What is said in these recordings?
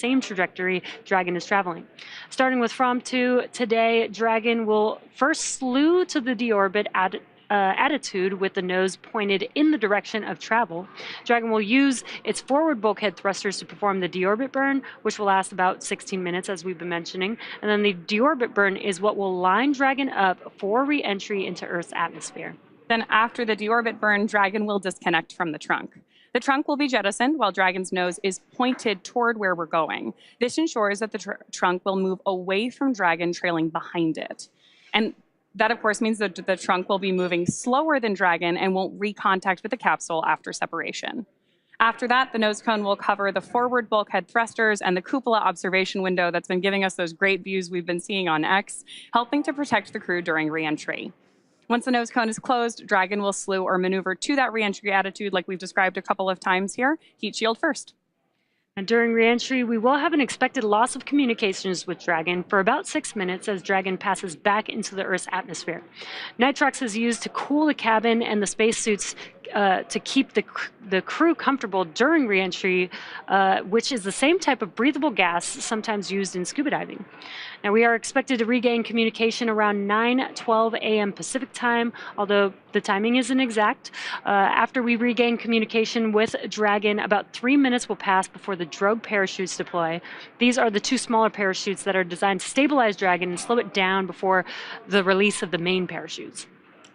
same trajectory Dragon is traveling. Starting with from to today, Dragon will first slew to the deorbit attitude with the nose pointed in the direction of travel. Dragon will use its forward bulkhead thrusters to perform the deorbit burn, which will last about 16 minutes, as we've been mentioning. And then the deorbit burn is what will line Dragon up for re-entry into Earth's atmosphere. Then after the deorbit burn, Dragon will disconnect from the trunk. The trunk will be jettisoned while Dragon's nose is pointed toward where we're going. This ensures that the trunk will move away from Dragon, trailing behind it. And that, of course, means that the trunk will be moving slower than Dragon and won't recontact with the capsule after separation. After that, the nose cone will cover the forward bulkhead thrusters and the cupola observation window that's been giving us those great views we've been seeing on X, helping to protect the crew during re-entry. Once the nose cone is closed, Dragon will slew or maneuver to that re-entry attitude like we've described a couple of times here. Heat shield first. And during re-entry, we will have an expected loss of communications with Dragon for about 6 minutes as Dragon passes back into the Earth's atmosphere. Nitrox is used to cool the cabin and the spacesuits to keep the crew comfortable during re-entry, which is the same type of breathable gas sometimes used in scuba diving. Now, we are expected to regain communication around 9:12 a.m. Pacific time, although the timing isn't exact. After we regain communication with Dragon, about 3 minutes will pass before the drogue parachutes deploy. These are the two smaller parachutes that are designed to stabilize Dragon and slow it down before the release of the main parachutes.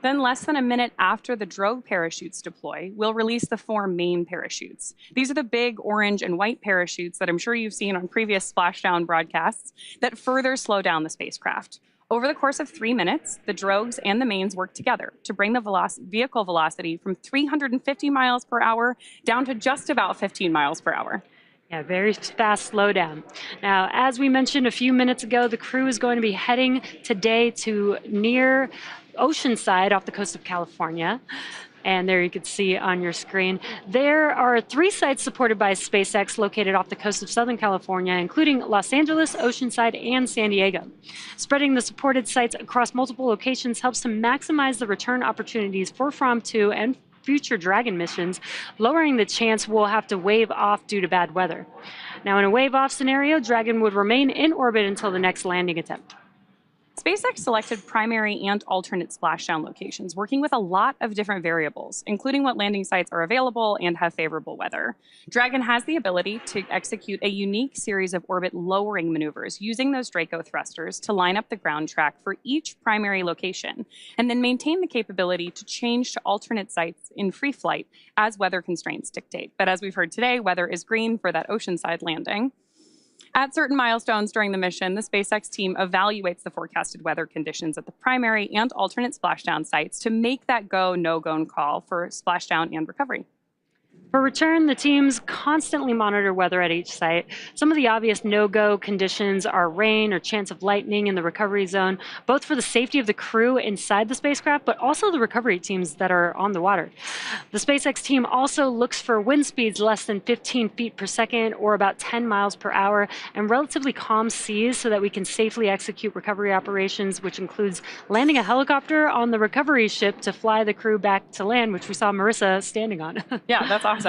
Then less than a minute after the drogue parachutes deploy, we'll release the 4 main parachutes. These are the big orange and white parachutes that I'm sure you've seen on previous splashdown broadcasts that further slow down the spacecraft. Over the course of 3 minutes, the drogues and the mains work together to bring the vehicle velocity from 350 miles per hour down to just about 15 miles per hour. Yeah, very fast slowdown. Now, as we mentioned a few minutes ago, the crew is going to be heading today to near Oceanside off the coast of California. And there you can see on your screen. There are 3 sites supported by SpaceX located off the coast of Southern California, including Los Angeles, Oceanside, and San Diego. Spreading the supported sites across multiple locations helps to maximize the return opportunities for From-2 and future Dragon missions, lowering the chance we'll have to wave off due to bad weather. Now, in a wave-off scenario, Dragon would remain in orbit until the next landing attempt. SpaceX selected primary and alternate splashdown locations, working with a lot of different variables, including what landing sites are available and have favorable weather. Dragon has the ability to execute a unique series of orbit lowering maneuvers using those Draco thrusters to line up the ground track for each primary location, and then maintain the capability to change to alternate sites in free flight as weather constraints dictate. But as we've heard today, weather is green for that Oceanside landing. At certain milestones during the mission, the SpaceX team evaluates the forecasted weather conditions at the primary and alternate splashdown sites to make that go, no-go call for splashdown and recovery. For return, the teams constantly monitor weather at each site. Some of the obvious no-go conditions are rain or chance of lightning in the recovery zone, both for the safety of the crew inside the spacecraft, but also the recovery teams that are on the water. The SpaceX team also looks for wind speeds less than 15 feet per second or about 10 miles per hour and relatively calm seas so that we can safely execute recovery operations, which includes landing a helicopter on the recovery ship to fly the crew back to land, which we saw Marissa standing on. Yeah, that's awesome.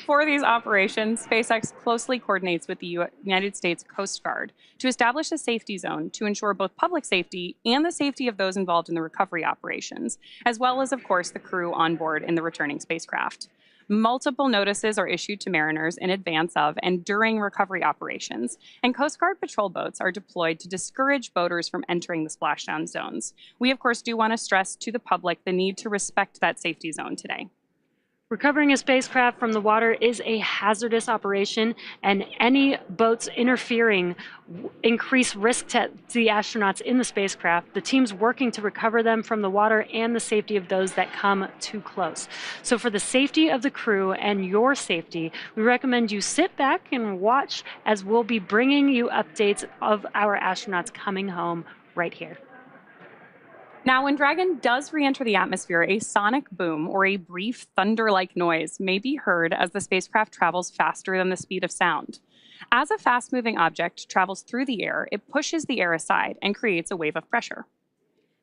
For these operations, SpaceX closely coordinates with the United States Coast Guard to establish a safety zone to ensure both public safety and the safety of those involved in the recovery operations, as well as, of course, the crew on board in the returning spacecraft. Multiple notices are issued to mariners in advance of and during recovery operations, and Coast Guard patrol boats are deployed to discourage boaters from entering the splashdown zones. We, of course, do want to stress to the public the need to respect that safety zone today. Recovering a spacecraft from the water is a hazardous operation, and any boats interfering increase risk to the astronauts in the spacecraft, the teams working to recover them from the water, and the safety of those that come too close. So for the safety of the crew and your safety, we recommend you sit back and watch as we'll be bringing you updates of our astronauts coming home right here. Now, when Dragon does re-enter the atmosphere, a sonic boom or a brief thunder-like noise may be heard as the spacecraft travels faster than the speed of sound. As a fast-moving object travels through the air, it pushes the air aside and creates a wave of pressure.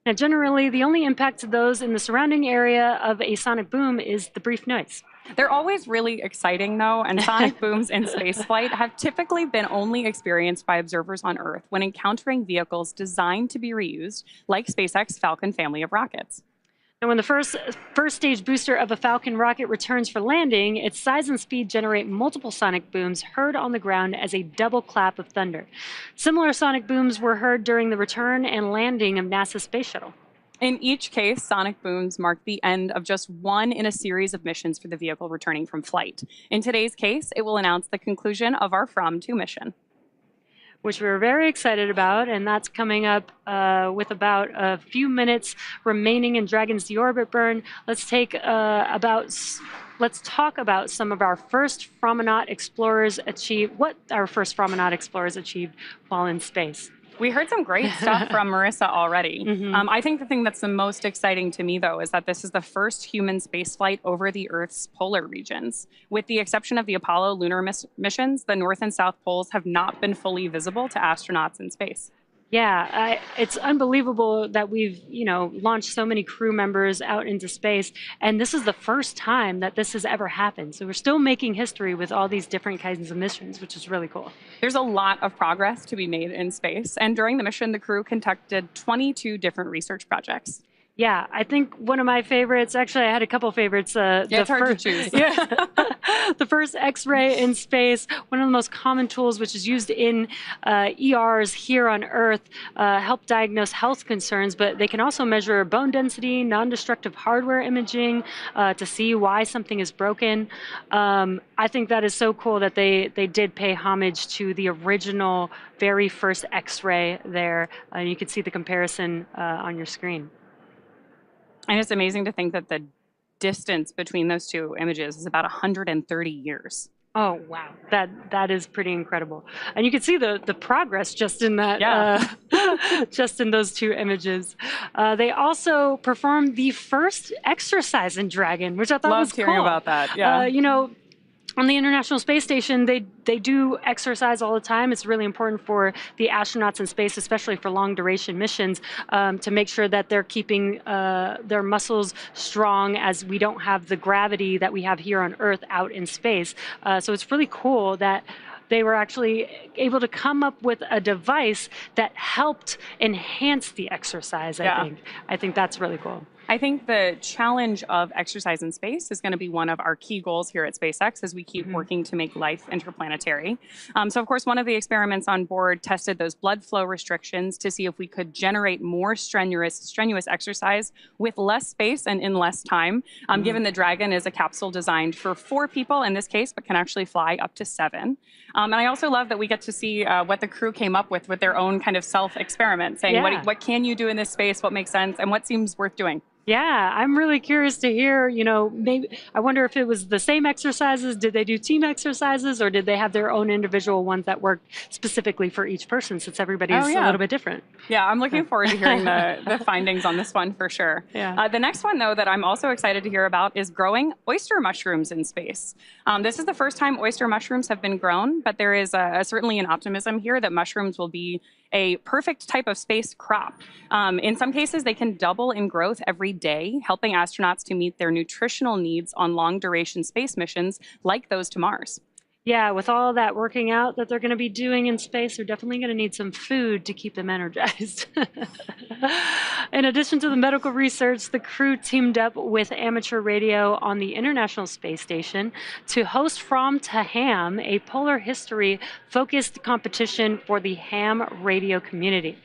Now, generally, the only impact to those in the surrounding area of a sonic boom is the brief noise. They're always really exciting, though, and sonic booms in spaceflight have typically been only experienced by observers on Earth when encountering vehicles designed to be reused, like SpaceX Falcon family of rockets. And when the first stage booster of a Falcon rocket returns for landing, its size and speed generate multiple sonic booms heard on the ground as a double clap of thunder. Similar sonic booms were heard during the return and landing of NASA's space shuttle. In each case, sonic booms mark the end of just one in a series of missions for the vehicle returning from flight. In today's case, it will announce the conclusion of our From To mission, which we're very excited about, and that's coming up with about a few minutes remaining in Dragon's deorbit burn. Let's talk about some of our first Promenade explorers achieved while in space. We heard some great stuff from Marissa already. Mm-hmm. I think the thing that's the most exciting to me, though, is that this is the first human spaceflight over the Earth's polar regions. With the exception of the Apollo lunar missions, the North and South poles have not been fully visible to astronauts in space. Yeah, it's unbelievable that we've, launched so many crew members out into space, and this is the first time that this has ever happened. So we're still making history with all these different kinds of missions, which is really cool. There's a lot of progress to be made in space, and during the mission, the crew conducted 22 different research projects. Yeah, I think one of my favorites, actually I had a couple favorites. It's hard to choose. Yeah. The first X-ray in space, one of the most common tools which is used in ERs here on Earth, help diagnose health concerns, but they can also measure bone density, non-destructive hardware imaging to see why something is broken. I think that is so cool that they did pay homage to the original, very first X-ray there. You can see the comparison on your screen. And it's amazing to think that the distance between those two images is about 130 years. Oh, wow. That is pretty incredible. And you can see the progress just in that, just in those two images. They also performed the first exercise in Dragon, which I thought was cool. Loved hearing about that, yeah. On the International Space Station, they do exercise all the time. It's really important for the astronauts in space, especially for long duration missions, to make sure that they're keeping their muscles strong, as we don't have the gravity that we have here on Earth out in space. So it's really cool that they were actually able to come up with a device that helped enhance the exercise, I think that's really cool. I think the challenge of exercise in space is going to be one of our key goals here at SpaceX as we keep working to make life interplanetary. So, of course, one of the experiments on board tested those blood flow restrictions to see if we could generate more strenuous exercise with less space and in less time, given the Dragon is a capsule designed for 4 people in this case, but can actually fly up to 7. And I also love that we get to see what the crew came up with their own kind of self-experiment, saying what can you do in this space, what makes sense, and what seems worth doing. Yeah, I'm really curious to hear, maybe I wonder if it was the same exercises. Did they do team exercises, or did they have their own individual ones that worked specifically for each person, since everybody's a little bit different? Yeah, I'm looking forward to hearing the findings on this one for sure. Yeah. The next one, though, that I'm also excited to hear about is growing oyster mushrooms in space. This is the first time oyster mushrooms have been grown, but there is certainly an optimism here that mushrooms will be a perfect type of space crop. In some cases, they can double in growth every day, helping astronauts to meet their nutritional needs on long-duration space missions like those to Mars. Yeah, with all that working out that they're going to be doing in space, they're definitely going to need some food to keep them energized. In addition to the medical research, the crew teamed up with amateur radio on the International Space Station to host From to Ham, a polar history-focused competition for the ham radio community.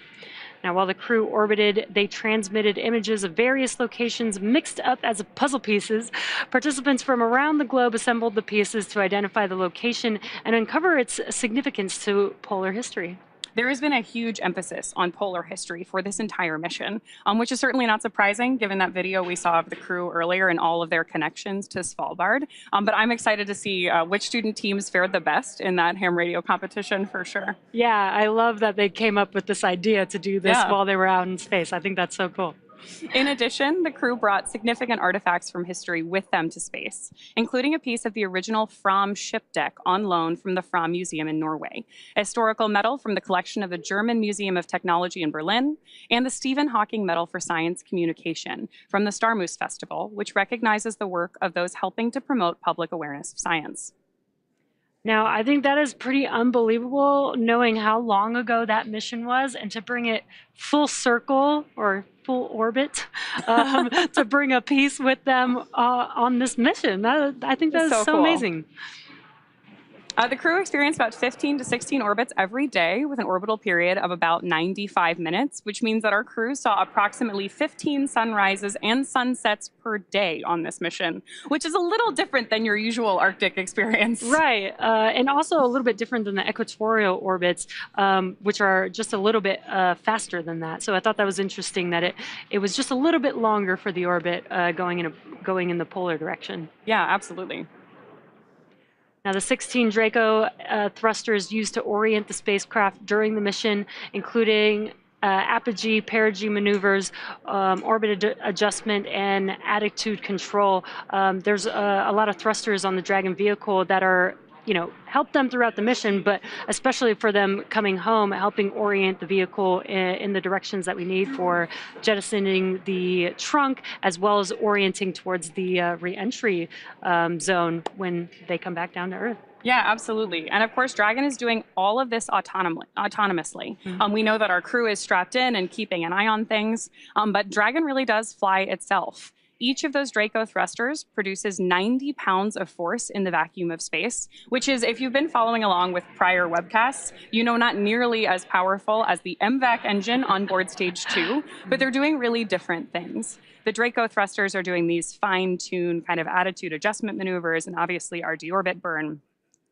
Now, while the crew orbited, they transmitted images of various locations mixed up as puzzle pieces. Participants from around the globe assembled the pieces to identify the location and uncover its significance to polar history. There has been a huge emphasis on polar history for this entire mission, which is certainly not surprising given that video we saw of the crew earlier and all of their connections to Svalbard. But I'm excited to see which student teams fared the best in that ham radio competition for sure. Yeah, I love that they came up with this idea to do this while they were out in space. I think that's so cool. In addition, the crew brought significant artifacts from history with them to space, including a piece of the original Fram ship deck on loan from the Fram Museum in Norway, a historical medal from the collection of the German Museum of Technology in Berlin, and the Stephen Hawking Medal for Science Communication from the Starmus Festival, which recognizes the work of those helping to promote public awareness of science. Now, I think that is pretty unbelievable, knowing how long ago that mission was, and to bring it full circle or full orbit, to bring a piece with them on this mission. I think that is so cool. Amazing. The crew experienced about 15 to 16 orbits every day with an orbital period of about 95 minutes, which means that our crew saw approximately 15 sunrises and sunsets per day on this mission, which is a little different than your usual Arctic experience. Right, and also a little bit different than the equatorial orbits, which are just a little bit faster than that. So I thought that was interesting that it was just a little bit longer for the orbit going in the polar direction. Yeah, absolutely. Now, the 16 Draco thrusters used to orient the spacecraft during the mission, including apogee, perigee maneuvers, orbit adjustment, and attitude control. There's a lot of thrusters on the Dragon vehicle that are, help them throughout the mission, but especially for them coming home, helping orient the vehicle in the directions that we need for jettisoning the trunk, as well as orienting towards the re-entry zone when they come back down to Earth. Yeah, absolutely. And of course, Dragon is doing all of this autonomously. Mm-hmm. We know that our crew is strapped in and keeping an eye on things, but Dragon really does fly itself. Each of those Draco thrusters produces 90 pounds of force in the vacuum of space, which is, if you've been following along with prior webcasts, not nearly as powerful as the MVAC engine on board Stage 2, but they're doing really different things. The Draco thrusters are doing these fine-tuned kind of attitude adjustment maneuvers and obviously our deorbit burn,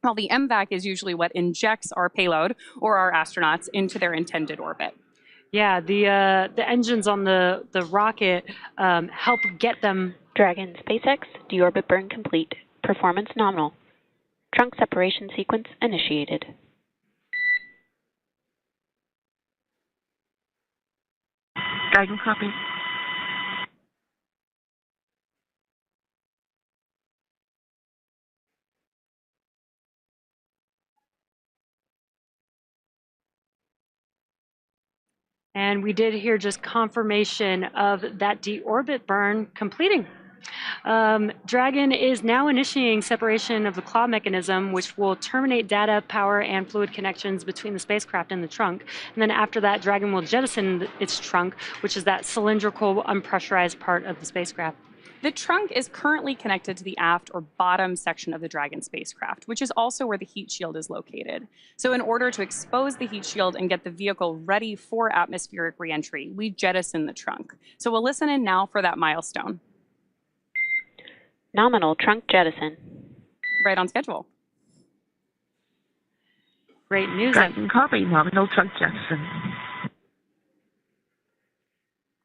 while the MVAC is usually what injects our payload or our astronauts into their intended orbit. Yeah, the engines on the rocket help get them. Dragon SpaceX, deorbit burn complete. Performance nominal. Trunk separation sequence initiated. Dragon copy. And we did hear just confirmation of that deorbit burn completing. Dragon is now initiating separation of the claw mechanism, which will terminate data, power, and fluid connections between the spacecraft and the trunk. And then after that, Dragon will jettison its trunk, which is that cylindrical, unpressurized part of the spacecraft. The trunk is currently connected to the aft or bottom section of the Dragon spacecraft, which is also where the heat shield is located. So in order to expose the heat shield and get the vehicle ready for atmospheric reentry, we jettison the trunk. So we'll listen in now for that milestone. Nominal trunk jettison. Right on schedule. Great news. Dragon copy, nominal trunk jettison.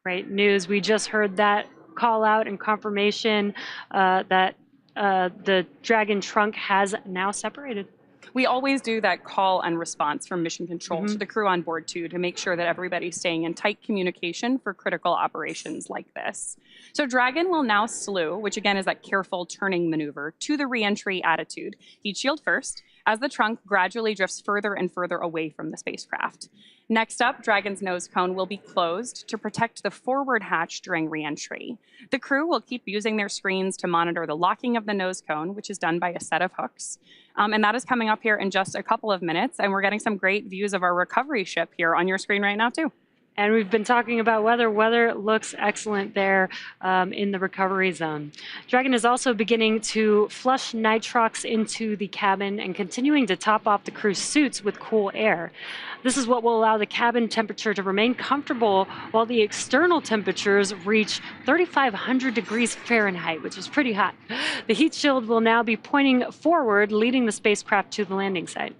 Great news. We just heard that call out and confirmation that the Dragon trunk has now separated. We always do that call and response from mission control to the crew on board too, to make sure that everybody's staying in tight communication for critical operations like this. So Dragon will now slew, which again is that careful turning maneuver, to the reentry attitude. Heat shield first, as the trunk gradually drifts further and further away from the spacecraft. Next up, Dragon's nose cone will be closed to protect the forward hatch during reentry. The crew will keep using their screens to monitor the locking of the nose cone, which is done by a set of hooks. And that is coming up here in just a couple of minutes, and we're getting some great views of our recovery ship here on your screen right now, too. And we've been talking about weather. Weather looks excellent there in the recovery zone. Dragon is also beginning to flush nitrox into the cabin and continuing to top off the crew's suits with cool air. This is what will allow the cabin temperature to remain comfortable while the external temperatures reach 3,500 degrees Fahrenheit, which is pretty hot. The heat shield will now be pointing forward, leading the spacecraft to the landing site.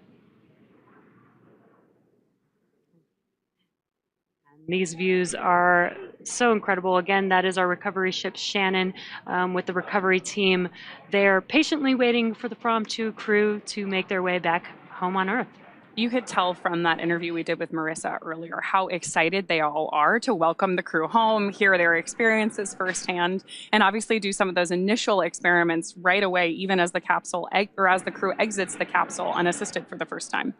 These views are so incredible. Again, that is our recovery ship Shannon with the recovery team. They're patiently waiting for the Prom 2 crew to make their way back home on Earth. You could tell from that interview we did with Marissa earlier how excited they all are to welcome the crew home, hear their experiences firsthand, and obviously do some of those initial experiments right away, even as the as the crew exits the capsule unassisted for the first time.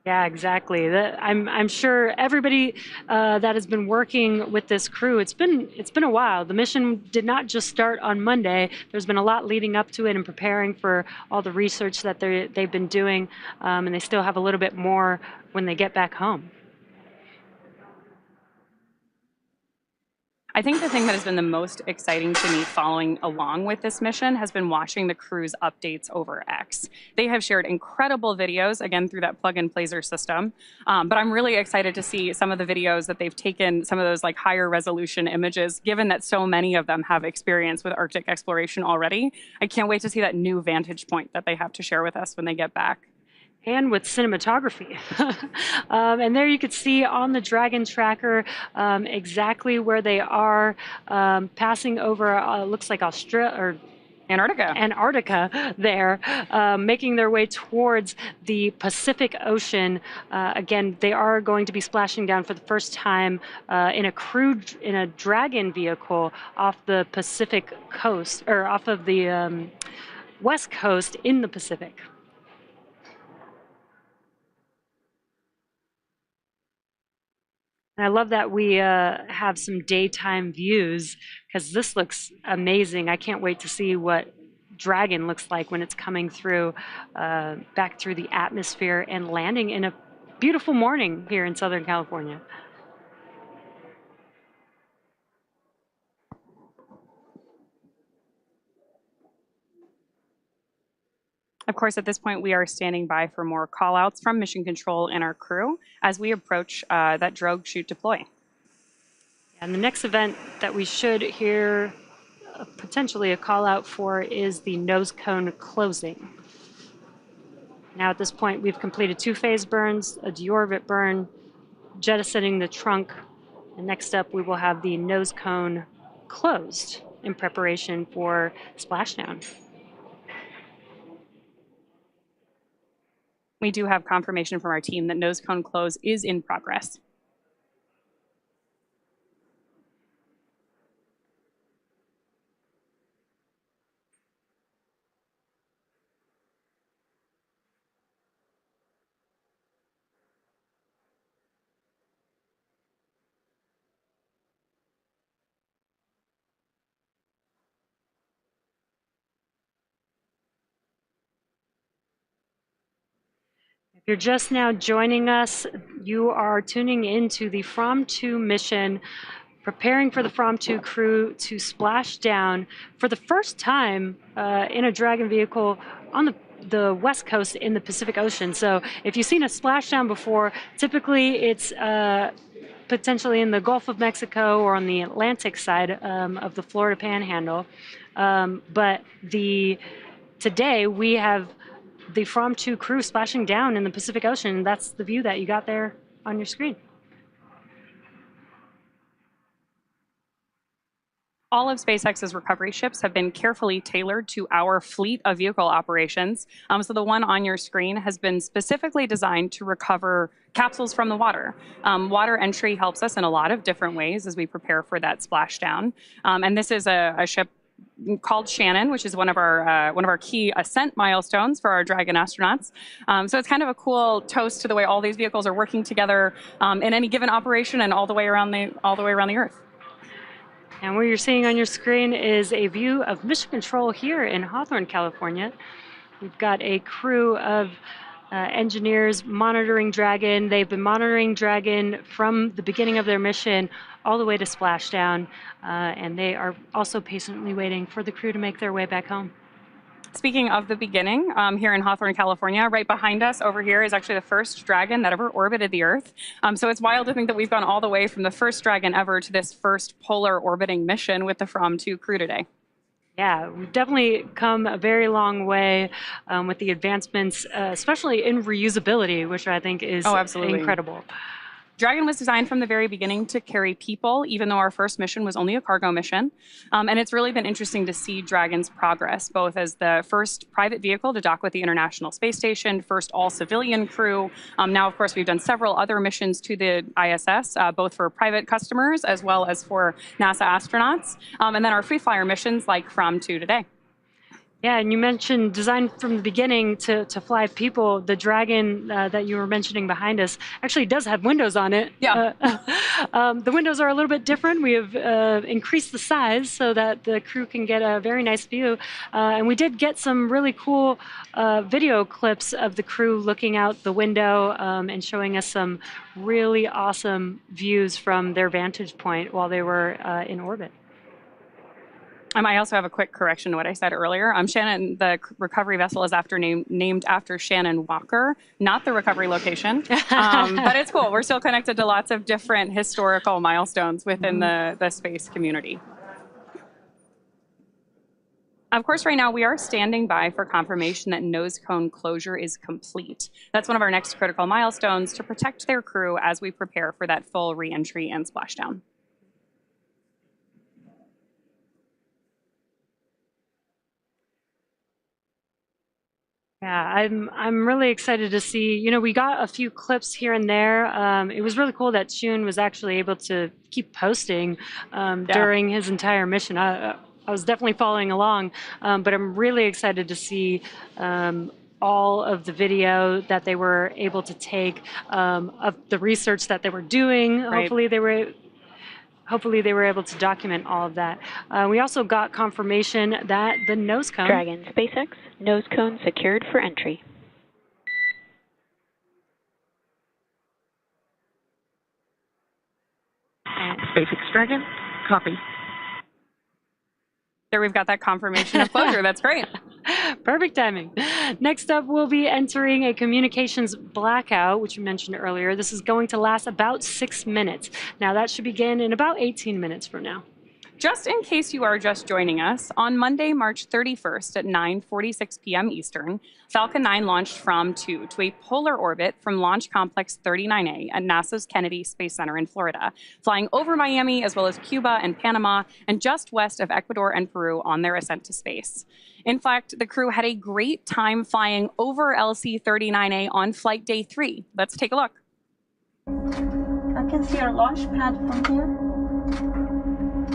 Yeah, exactly. I'm sure everybody that has been working with this crew, it's been a while. The mission did not just start on Monday. There's been a lot leading up to it and preparing for all the research that they've been doing, and they still have a little bit more when they get back home. I think the thing that has been the most exciting to me following along with this mission has been watching the crew's updates over X. They have shared incredible videos, again, through that plug-and placer system. But I'm really excited to see some of the videos that they've taken, some of those like higher resolution images, given that so many of them have experience with Arctic exploration already. I can't wait to see that new vantage point that they have to share with us when they get back. And with cinematography. And there you could see on the Dragon tracker exactly where they are passing over, looks like Antarctica there, making their way towards the Pacific Ocean. Again, they are going to be splashing down for the first time in a Dragon vehicle off the Pacific coast, or off of the West Coast in the Pacific. And I love that we have some daytime views, because this looks amazing. I can't wait to see what Dragon looks like when it's coming through, back through the atmosphere and landing in a beautiful morning here in Southern California. Of course, at this point, we are standing by for more callouts from Mission Control and our crew as we approach that drogue chute deploy. And the next event that we should hear potentially a call out for is the nose cone closing. Now at this point, we've completed 2 phase burns, a deorbit burn, jettisoning the trunk, and next up we will have the nose cone closed in preparation for splashdown. We do have confirmation from our team that nose cone close is in progress. If you're just now joining us, you are tuning into the From-To mission, preparing for the From-To crew to splash down for the first time in a Dragon vehicle on the West Coast in the Pacific Ocean. So if you've seen a splashdown before, typically it's potentially in the Gulf of Mexico or on the Atlantic side of the Florida Panhandle. But today we have the From-To crew splashing down in the Pacific Ocean. That's the view that you got there on your screen. All of SpaceX's recovery ships have been carefully tailored to our fleet of vehicle operations. So the one on your screen has been specifically designed to recover capsules from the water. Water entry helps us in a lot of different ways as we prepare for that splashdown. And this is a ship called Shannon, which is one of our key ascent milestones for our Dragon astronauts. So it's kind of a cool toast to the way all these vehicles are working together in any given operation and all the way around the Earth. And what you're seeing on your screen is a view of Mission Control here in Hawthorne, California. We've got a crew of engineers monitoring Dragon. They've been monitoring Dragon from the beginning of their mission all the way to splashdown, and they are also patiently waiting for the crew to make their way back home. Speaking of the beginning, here in Hawthorne, California, right behind us over here is actually the first Dragon that ever orbited the Earth. So it's wild to think that we've gone all the way from the first Dragon ever to this first polar orbiting mission with the From-To crew today. Yeah, we've definitely come a very long way with the advancements, especially in reusability, which I think is incredible. Dragon was designed from the very beginning to carry people, even though our first mission was only a cargo mission. And it's really been interesting to see Dragon's progress, both as the first private vehicle to dock with the International Space Station, first all-civilian crew. Now, of course, we've done several other missions to the ISS, both for private customers as well as for NASA astronauts. And then our free flyer missions like from to today. Yeah, and you mentioned designed from the beginning to fly people. The Dragon that you were mentioning behind us actually does have windows on it. Yeah. The windows are a little bit different. We have increased the size so that the crew can get a very nice view. And we did get some really cool video clips of the crew looking out the window and showing us some really awesome views from their vantage point while they were in orbit. I also have a quick correction to what I said earlier. Shannon, the recovery vessel is named after Shannon Walker, not the recovery location. But it's cool. We're still connected to lots of different historical milestones within the space community. Of course, right now we are standing by for confirmation that nose cone closure is complete. That's one of our next critical milestones to protect their crew as we prepare for that full re-entry and splashdown. Yeah, I'm really excited to see. You know, we got a few clips here and there. It was really cool that Shun was actually able to keep posting during his entire mission. I was definitely following along, but I'm really excited to see all of the video that they were able to take of the research that they were doing. Right. Hopefully they were able to document all of that. We also got confirmation that the nose cone... Dragon SpaceX, nose cone secured for entry. SpaceX Dragon, copy. There we've got that confirmation of closure. That's great. Perfect timing. Next up, we'll be entering a communications blackout, which you mentioned earlier. This is going to last about 6 minutes. Now, that should begin in about 18 minutes from now. Just in case you are just joining us, on Monday, March 31st at 9:46 p.m. Eastern, Falcon 9 launched from to a polar orbit from Launch Complex 39A at NASA's Kennedy Space Center in Florida, flying over Miami as well as Cuba and Panama and just west of Ecuador and Peru on their ascent to space. In fact, the crew had a great time flying over LC-39A on flight day 3. Let's take a look. I can see our launch pad from here.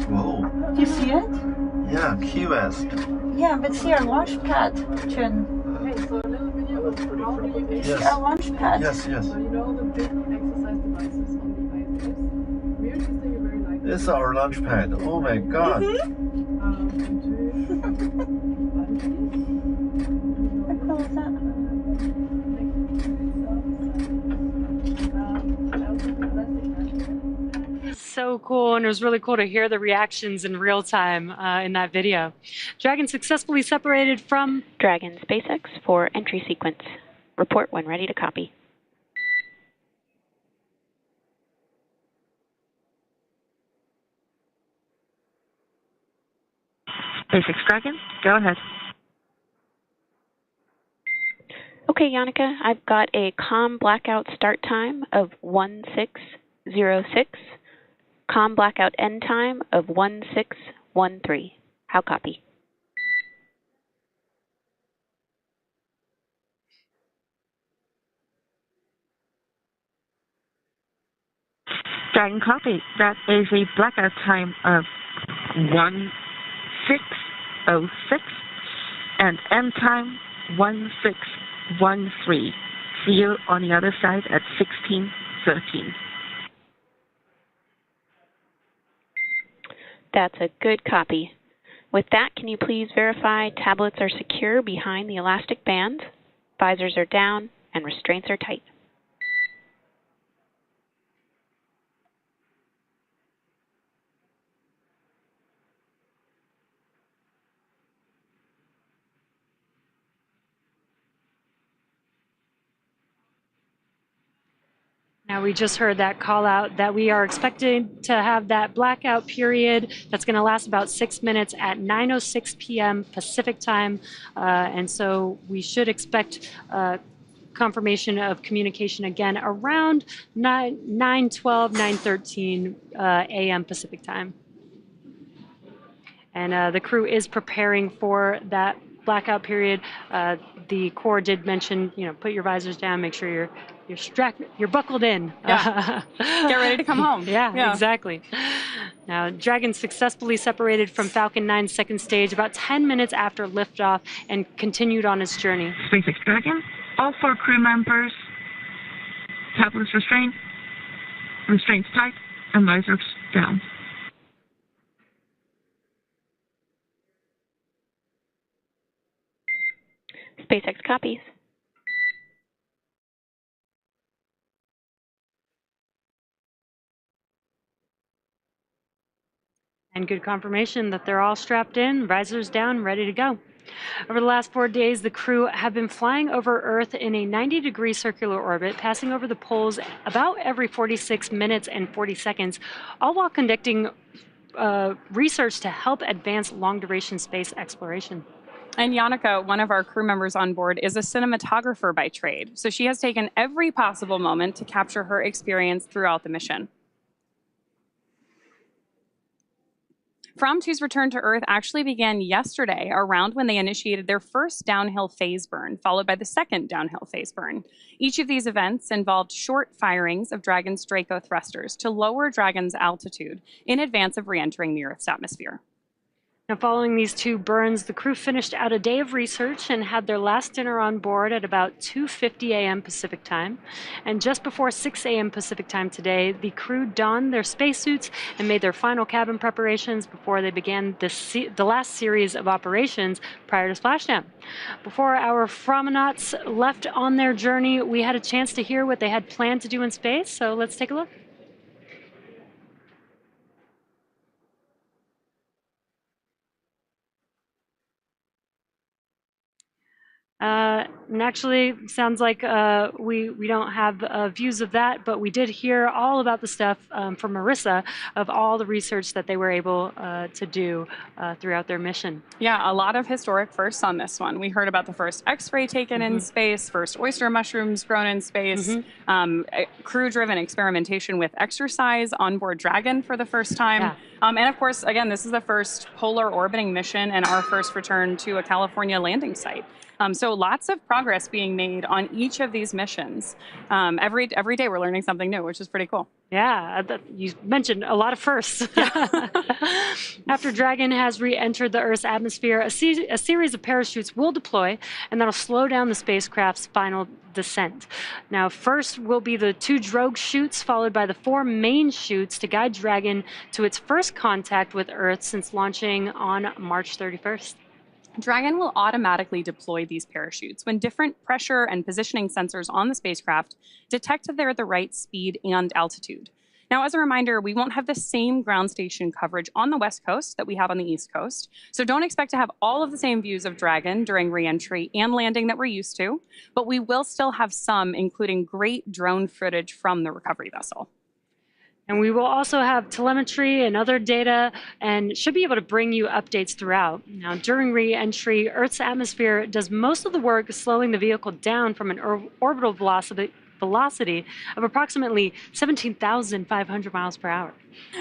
Whoa. Do you see it? Yeah, kiosk. Yeah, but see our launch pad, Chen. Yes. See our launch pad. Yes, yes. You know the big exercise devices on the ISS? We are just saying very like This is our launch pad. Oh my god. How cool is that? So cool, and it was really cool to hear the reactions in real time in that video. Dragon successfully separated from... Dragon SpaceX for entry sequence. Report when ready to copy. SpaceX Dragon, go ahead. Okay, Yannicka, I've got a COM blackout start time of 1606. COM blackout end time of 1613. How copy? Dragon copy. That is a blackout time of 1606 and end time 1613. See you on the other side at 1613. That's a good copy. With that, can you please verify tablets are secure behind the elastic bands, visors are down, and restraints are tight? Now, we just heard that call out that we are expecting to have that blackout period that's going to last about 6 minutes at 9:06 p.m. Pacific time. And so we should expect confirmation of communication again around 9:12, 9:13 a.m. Pacific time. And the crew is preparing for that blackout period. The Corps did mention, put your visors down, make sure you're buckled in. Yeah. Get ready to come home. Yeah, exactly. Now, Dragon successfully separated from Falcon 9's second stage about 10 minutes after liftoff and continued on its journey. SpaceX Dragon, all 4 crew members, tablets restraints tight, and visors down. SpaceX copies. And good confirmation that they're all strapped in, visors down, ready to go. Over the last 4 days, the crew have been flying over Earth in a 90-degree circular orbit, passing over the poles about every 46 minutes and 40 seconds, all while conducting research to help advance long-duration space exploration. And Yannicka, one of our crew members on board, is a cinematographer by trade. So she has taken every possible moment to capture her experience throughout the mission. From-2's return to Earth actually began yesterday, around when they initiated their first downhill phase burn, followed by the second downhill phase burn. Each of these events involved short firings of Dragon's Draco thrusters to lower Dragon's altitude in advance of re-entering the Earth's atmosphere. Now, following these 2 burns, the crew finished out a day of research and had their last dinner on board at about 2:50 a.m. Pacific time. And just before 6 a.m. Pacific time today, the crew donned their spacesuits and made their final cabin preparations before they began the last series of operations prior to splashdown. Before our Fromenauts left on their journey, we had a chance to hear what they had planned to do in space, so let's take a look. And actually, sounds like we don't have views of that, but we did hear all about the stuff from Marissa of all the research that they were able to do throughout their mission. Yeah, a lot of historic firsts on this one. We heard about the first X-ray taken in space, first oyster mushrooms grown in space, crew-driven experimentation with exercise on board Dragon for the first time. Yeah. And of course, again, this is the first polar orbiting mission and our first return to a California landing site. So lots of progress being made on each of these missions. Every day we're learning something new, which is pretty cool. Yeah, you mentioned a lot of firsts. After Dragon has re-entered the Earth's atmosphere, a series of parachutes will deploy, and that'll slow down the spacecraft's final descent. Now, first will be the 2 drogue chutes, followed by the 4 main chutes to guide Dragon to its first contact with Earth since launching on March 31st. Dragon will automatically deploy these parachutes when different pressure and positioning sensors on the spacecraft detect that they're at the right speed and altitude. Now, as a reminder, we won't have the same ground station coverage on the West Coast that we have on the East Coast, so don't expect to have all of the same views of Dragon during re-entry and landing that we're used to, but we will still have some, including great drone footage from the recovery vessel. And we will also have telemetry and other data and should be able to bring you updates throughout. Now, during re-entry, Earth's atmosphere does most of the work slowing the vehicle down from an orbital velocity of approximately 17,500 miles per hour.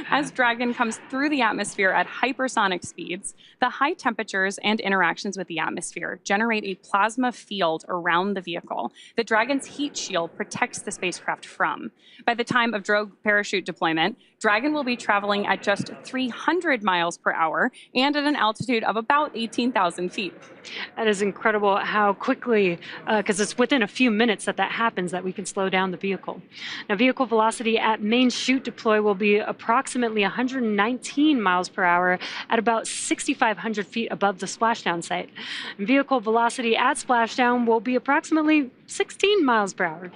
As Dragon comes through the atmosphere at hypersonic speeds, the high temperatures and interactions with the atmosphere generate a plasma field around the vehicle that Dragon's heat shield protects the spacecraft from. By the time of drogue parachute deployment, Dragon will be traveling at just 300 miles per hour and at an altitude of about 18,000 feet. That is incredible how quickly, because it's within a few minutes that happens, that we can slow down the vehicle. Now, vehicle velocity at main chute deploy will be approximately 119 miles per hour at about 6,500 feet above the splashdown site. And vehicle velocity at splashdown will be approximately 16 miles per hour.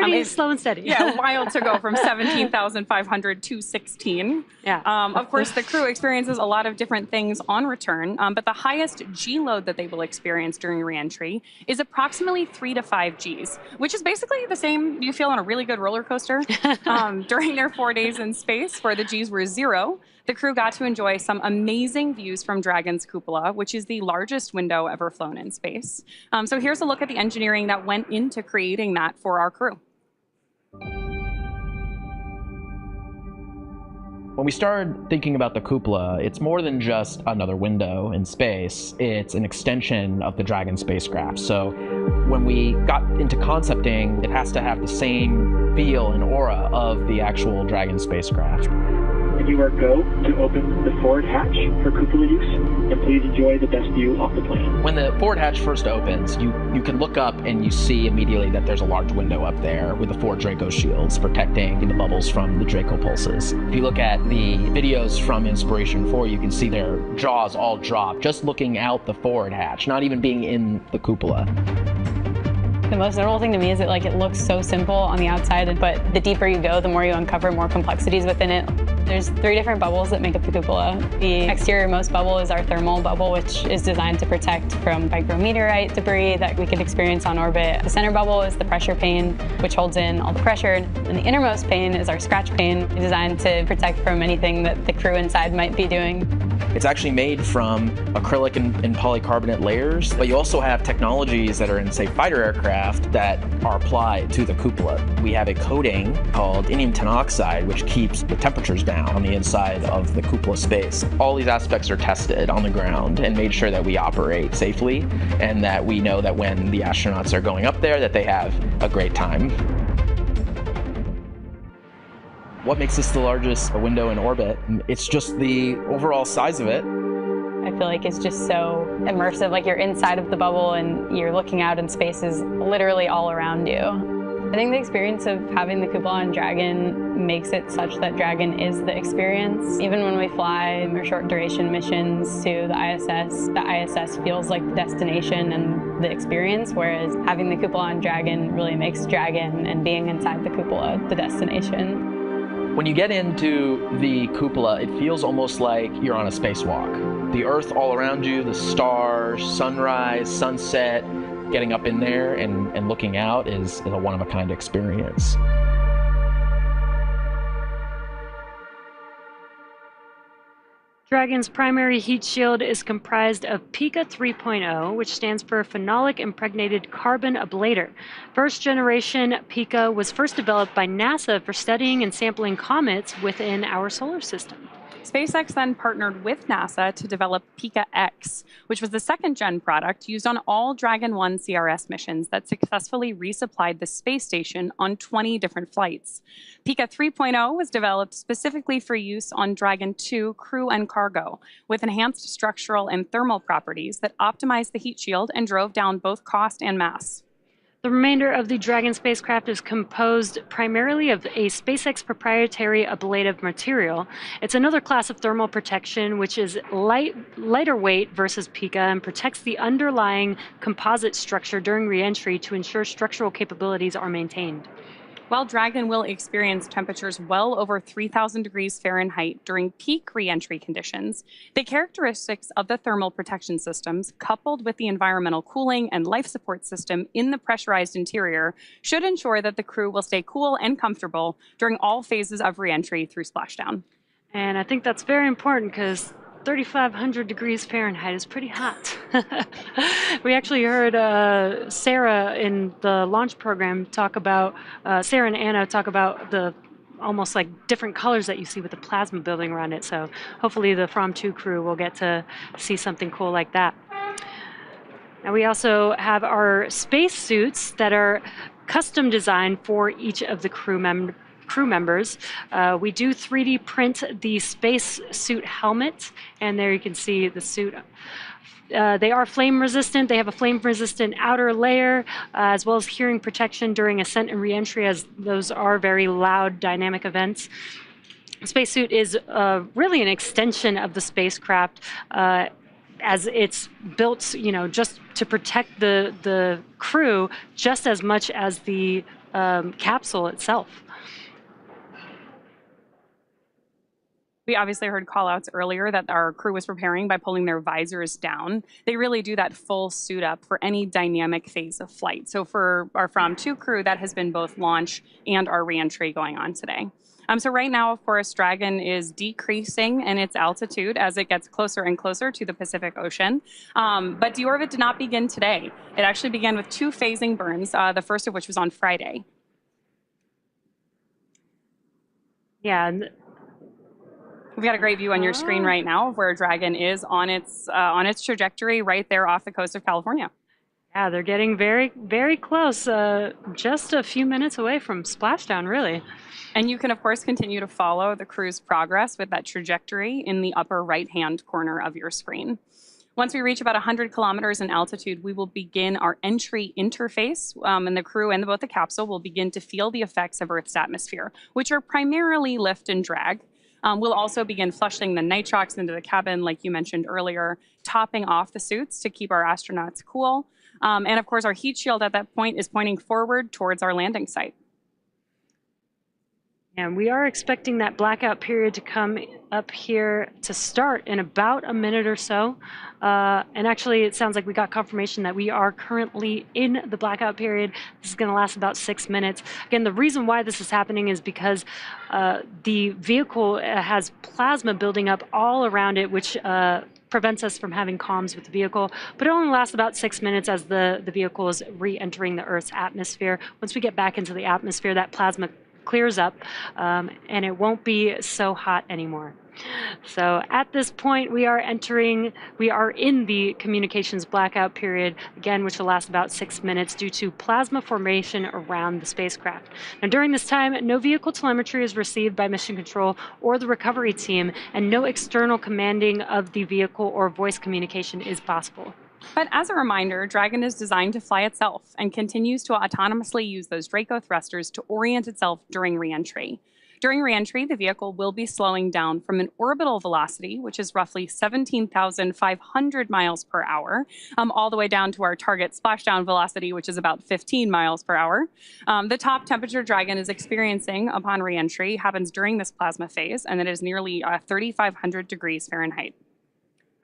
Pretty slow and steady. Yeah, wild to go from 17,500 to 16. Yeah. Of course, the crew experiences a lot of different things on return, but the highest G load that they will experience during reentry is approximately 3 to 5 Gs, which is basically the same you feel on a really good roller coaster. During their 4 days in space, where the Gs were 0, the crew got to enjoy some amazing views from Dragon's cupola, which is the largest window ever flown in space. So here's a look at the engineering that went into creating that for our crew. When we started thinking about the cupola, it's more than just another window in space. It's an extension of the Dragon spacecraft. So when we got into concepting, it has to have the same feel and aura of the actual Dragon spacecraft. And you are go to open the forward hatch for cupola use, and please enjoy the best view off the plane. When the forward hatch first opens, you can look up and you see immediately that there's a large window up there with the 4 Draco shields protecting the bubbles from the Draco pulses. If you look at the videos from Inspiration 4, you can see their jaws all drop just looking out the forward hatch, not even being in the cupola. The most notable thing to me is that it looks so simple on the outside, but the deeper you go, the more you uncover more complexities within it. There's 3 different bubbles that make up the cupola. The exterior-most bubble is our thermal bubble, which is designed to protect from micrometeorite debris that we could experience on orbit. The center bubble is the pressure pane, which holds in all the pressure. And the innermost pane is our scratch pane, designed to protect from anything that the crew inside might be doing. It's actually made from acrylic and polycarbonate layers, but you also have technologies that are in, say, fighter aircraft that are applied to the cupola. We have a coating called indium tin oxide, which keeps the temperatures down on the inside of the cupola space. All these aspects are tested on the ground and made sure that we operate safely and that we know that when the astronauts are going up there that they have a great time. What makes this the largest window in orbit? It's just the overall size of it. I feel like it's just so immersive, you're inside of the bubble and you're looking out and space is literally all around you. I think the experience of having the cupola on Dragon makes it such that Dragon is the experience. Even when we fly our short duration missions to the ISS feels like the destination and the experience, whereas having the cupola on Dragon really makes Dragon and being inside the cupola the destination. When you get into the cupola, it feels almost like you're on a spacewalk. The Earth all around you, the stars, sunrise, sunset, getting up in there and looking out is a one-of-a-kind experience. Dragon's primary heat shield is comprised of Pica 3.0, which stands for Phenolic Impregnated Carbon Ablator. First generation Pica was first developed by NASA for studying and sampling comets within our solar system. SpaceX then partnered with NASA to develop Pica X, which was the second-gen product used on all Dragon 1 CRS missions that successfully resupplied the space station on 20 different flights. Pica 3.0 was developed specifically for use on Dragon 2 crew and cargo, with enhanced structural and thermal properties that optimized the heat shield and drove down both cost and mass. The remainder of the Dragon spacecraft is composed primarily of a SpaceX proprietary ablative material. It's another class of thermal protection, which is lighter weight versus Pica and protects the underlying composite structure during reentry to ensure structural capabilities are maintained. While Dragon will experience temperatures well over 3,000 degrees Fahrenheit during peak reentry conditions, the characteristics of the thermal protection systems, coupled with the environmental cooling and life support system in the pressurized interior, should ensure that the crew will stay cool and comfortable during all phases of reentry through splashdown. And I think that's very important because 3,500 degrees Fahrenheit is pretty hot. We actually heard Sarah in the launch program talk about, Sarah and Anna talk about the almost like different colors that you see with the plasma building around it. So hopefully the From 2 crew will get to see something cool like that. Now we also have our space suits that are custom designed for each of the crew members. We do 3D print the space suit helmet, and there you can see the suit. They are flame resistant. They have a flame resistant outer layer, as well as hearing protection during ascent and reentry, as those are very loud dynamic events. The spacesuit is really an extension of the spacecraft, as it's built, just to protect the crew just as much as the capsule itself. We obviously heard call-outs earlier that our crew was preparing by pulling their visors down. They really do that full suit up for any dynamic phase of flight. So for our From 2 crew, that has been both launch and our reentry going on today. So right now, of course, Dragon is decreasing in its altitude as it gets closer and closer to the Pacific Ocean. But deorbit did not begin today. It actually began with 2 phasing burns, the first of which was on Friday. Yeah. We've got a great view on your screen right now of where Dragon is on its trajectory right there off the coast of California. Yeah, they're getting very, very close, just a few minutes away from splashdown, really. And you can, of course, continue to follow the crew's progress with that trajectory in the upper right-hand corner of your screen. Once we reach about 100 kilometers in altitude, we will begin our entry interface, and the crew and both the capsule will begin to feel the effects of Earth's atmosphere, which are primarily lift and drag. We'll also begin flushing the nitrox into the cabin, like you mentioned earlier, topping off the suits to keep our astronauts cool. And of course, our heat shield at that point is pointing forward towards our landing site. And we are expecting that blackout period to come up here to start in about a minute or so. And actually, it sounds like we got confirmation that we are currently in the blackout period. This is going to last about 6 minutes. Again, the reason why this is happening is because the vehicle has plasma building up all around it, which prevents us from having comms with the vehicle, but it only lasts about 6 minutes as the vehicle is re-entering the Earth's atmosphere. Once we get back into the atmosphere, that plasma clears up and it won't be so hot anymore. So at this point, we are in the communications blackout period, again, which will last about 6 minutes due to plasma formation around the spacecraft. Now, during this time, no vehicle telemetry is received by mission control or the recovery team, and no external commanding of the vehicle or voice communication is possible. But as a reminder, Dragon is designed to fly itself and continues to autonomously use those Draco thrusters to orient itself during reentry. During reentry, the vehicle will be slowing down from an orbital velocity, which is roughly 17,500 miles per hour, all the way down to our target splashdown velocity, which is about 15 miles per hour. The top temperature Dragon is experiencing upon reentry happens during this plasma phase, and it is nearly 3,500 degrees Fahrenheit.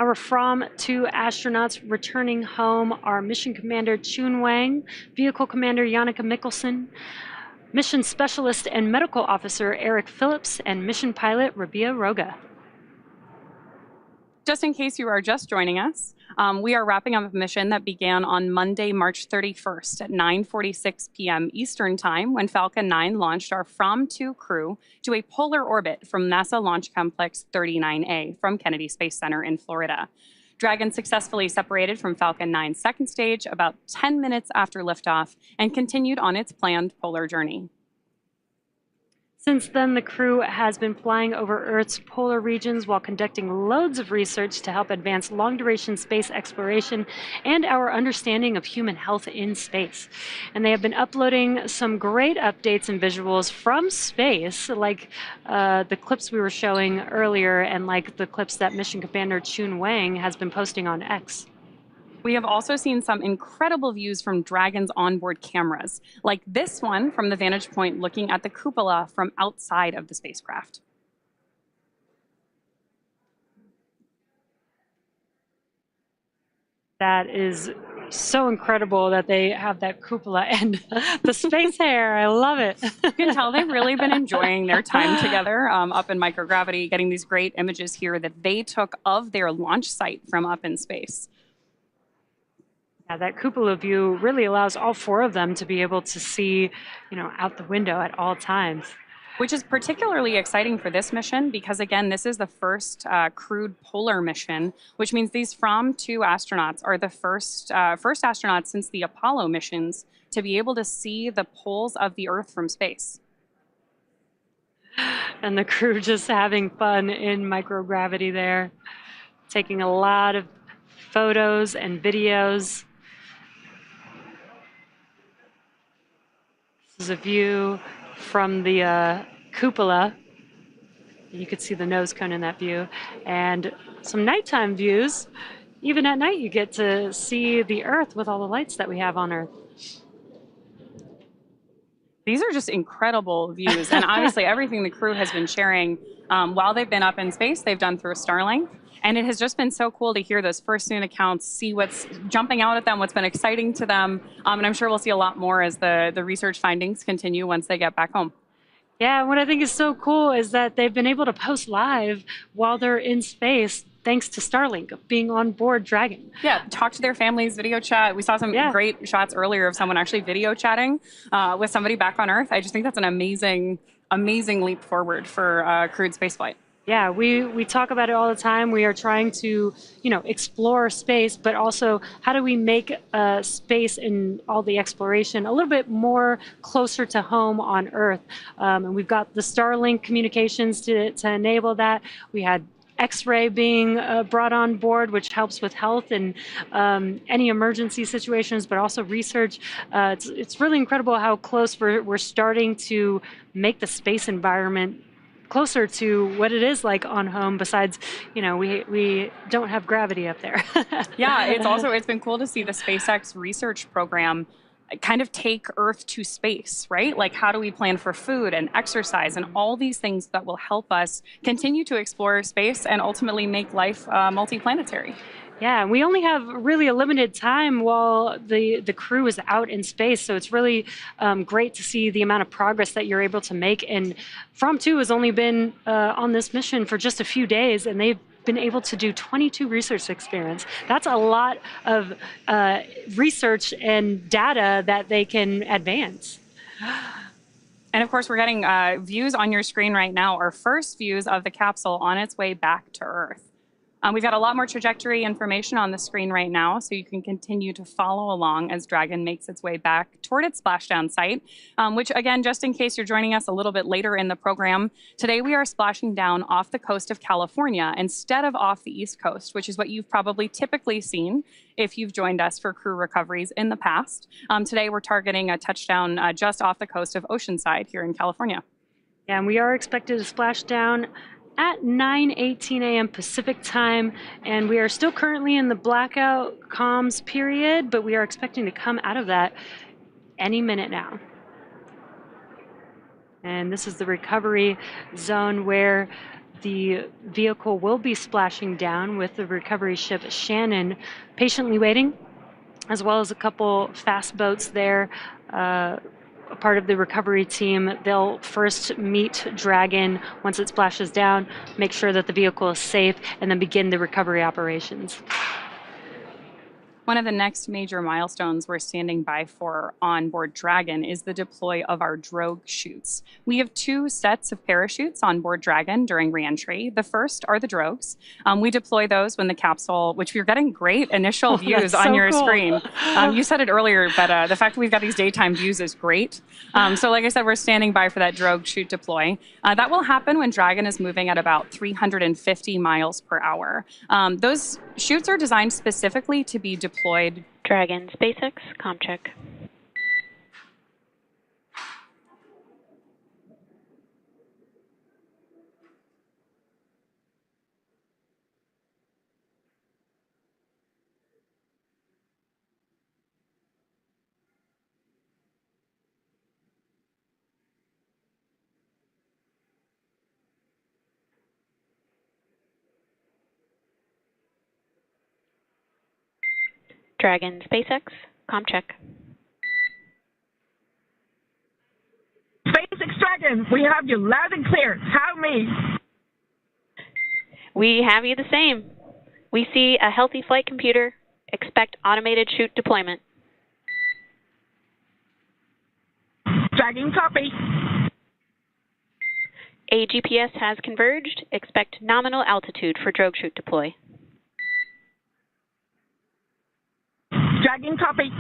Our From 2 astronauts returning home are Mission Commander Chun Wang, Vehicle Commander Janneke Mikkelsen, Mission Specialist and Medical Officer Eric Phillips, and Mission Pilot Rubio Roga. Just in case you are just joining us, we are wrapping up a mission that began on Monday, March 31st at 9:46 p.m. Eastern Time when Falcon 9 launched our From 2 crew to a polar orbit from NASA Launch Complex 39A from Kennedy Space Center in Florida. Dragon successfully separated from Falcon 9's second stage about 10 minutes after liftoff and continued on its planned polar journey. Since then, the crew has been flying over Earth's polar regions while conducting loads of research to help advance long-duration space exploration and our understanding of human health in space. And they have been uploading some great updates and visuals from space, like the clips we were showing earlier and like the clips that Mission Commander Chun Wang has been posting on X. We have also seen some incredible views from Dragon's onboard cameras, like this one from the vantage point looking at the cupola from outside of the spacecraft. That is so incredible that they have that cupola and the space hair. I love it. You can tell they've really been enjoying their time together up in microgravity, getting these great images here that they took of their launch site from up in space. Yeah, that cupola view really allows all 4 of them to be able to see, out the window at all times. Which is particularly exciting for this mission because, again, this is the first crewed polar mission, which means these From 2 astronauts are the first astronauts since the Apollo missions to be able to see the poles of the Earth from space. And the crew just having fun in microgravity there, taking a lot of photos and videos. This is a view from the cupola. You could see the nose cone in that view. And some nighttime views. Even at night, you get to see the Earth with all the lights that we have on Earth. These are just incredible views, and obviously everything the crew has been sharing while they've been up in space, they've done through Starlink. And it has just been so cool to hear those first-hand accounts, see what's jumping out at them, what's been exciting to them. And I'm sure we'll see a lot more as the research findings continue once they get back home. Yeah, what I think is so cool is that they've been able to post live while they're in space, thanks to Starlink being on board Dragon. Yeah, talk to their families, video chat. We saw some great shots earlier of someone actually video chatting with somebody back on Earth. I just think that's an amazing, amazing leap forward for crewed spaceflight. Yeah, we talk about it all the time. We are trying to, explore space, but also how do we make space and all the exploration a little bit more closer to home on Earth? And we've got the Starlink communications to enable that. We had X-ray being brought on board, which helps with health and any emergency situations, but also research. It's really incredible how close we're starting to make the space environment closer to what it is like on home. Besides, we don't have gravity up there. Yeah, it's been cool to see the SpaceX research program kind of take Earth to space, right? Like, how do we plan for food and exercise and all these things that will help us continue to explore space and ultimately make life multiplanetary? Yeah, we only have really a limited time while the crew is out in space, so it's really great to see the amount of progress that you're able to make. And From 2 has only been on this mission for just a few days, and they've been able to do 22 research experiments. That's a lot of research and data that they can advance. And of course, we're getting views on your screen right now, our first views of the capsule on its way back to Earth. We've got a lot more trajectory information on the screen right now, so you can continue to follow along as Dragon makes its way back toward its splashdown site, which, again, just in case you're joining us a little bit later in the program, today we are splashing down off the coast of California instead of off the East Coast, which is what you've probably typically seen if you've joined us for crew recoveries in the past. Today we're targeting a touchdown just off the coast of Oceanside here in California. Yeah, and we are expected to splash down at 9:18 a.m. Pacific time, and we are still currently in the blackout comms period, but we are expecting to come out of that any minute now. And this is the recovery zone where the vehicle will be splashing down with the recovery ship Shannon patiently waiting, as well as a couple fast boats there. A part of the recovery team, they'll first meet Dragon once it splashes down, make sure that the vehicle is safe, and then begin the recovery operations. One of the next major milestones we're standing by for on board Dragon is the deploy of our drogue chutes. We have 2 sets of parachutes on board Dragon during reentry. The first are the drogues. We deploy those when the capsule, which we're getting great initial views on your screen. You said it earlier, but the fact that we've got these daytime views is great. So like I said, we're standing by for that drogue chute deploy. That will happen when Dragon is moving at about 350 miles per hour. Those chutes are designed specifically to be deployed. Dragon, SpaceX, comm check. Dragon, SpaceX, comm check. SpaceX Dragon, we have you loud and clear. How me? We have you the same. We see a healthy flight computer. Expect automated chute deployment. Dragon, copy. A GPS has converged. Expect nominal altitude for drogue chute deploy. Dragon, copy.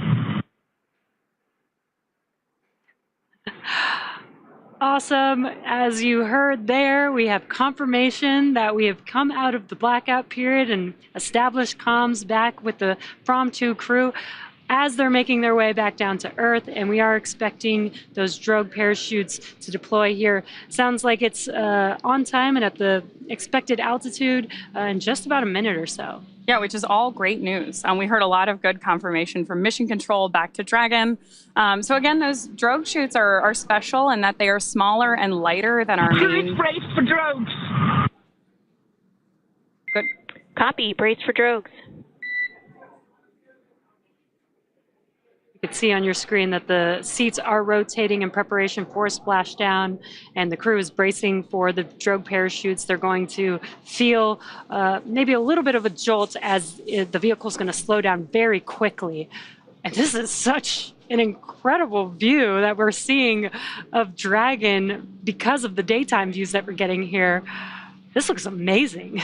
Awesome. As you heard there, we have confirmation that we have come out of the blackout period and established comms back with the From 2 crew as they're making their way back down to Earth, and we are expecting those drogue parachutes to deploy here. Sounds like it's on time and at the expected altitude in just about a minute or so. Yeah, which is all great news. We heard a lot of good confirmation from Mission Control back to Dragon. So again, those drogue chutes are special in that they are smaller and lighter than our main. Brace for drogues. Good. Copy. Brace for drogues. You can see on your screen that the seats are rotating in preparation for splashdown, and the crew is bracing for the drogue parachutes. They're going to feel maybe a little bit of a jolt as the vehicle is going to slow down very quickly. And this is such an incredible view that we're seeing of Dragon because of the daytime views that we're getting here. This looks amazing.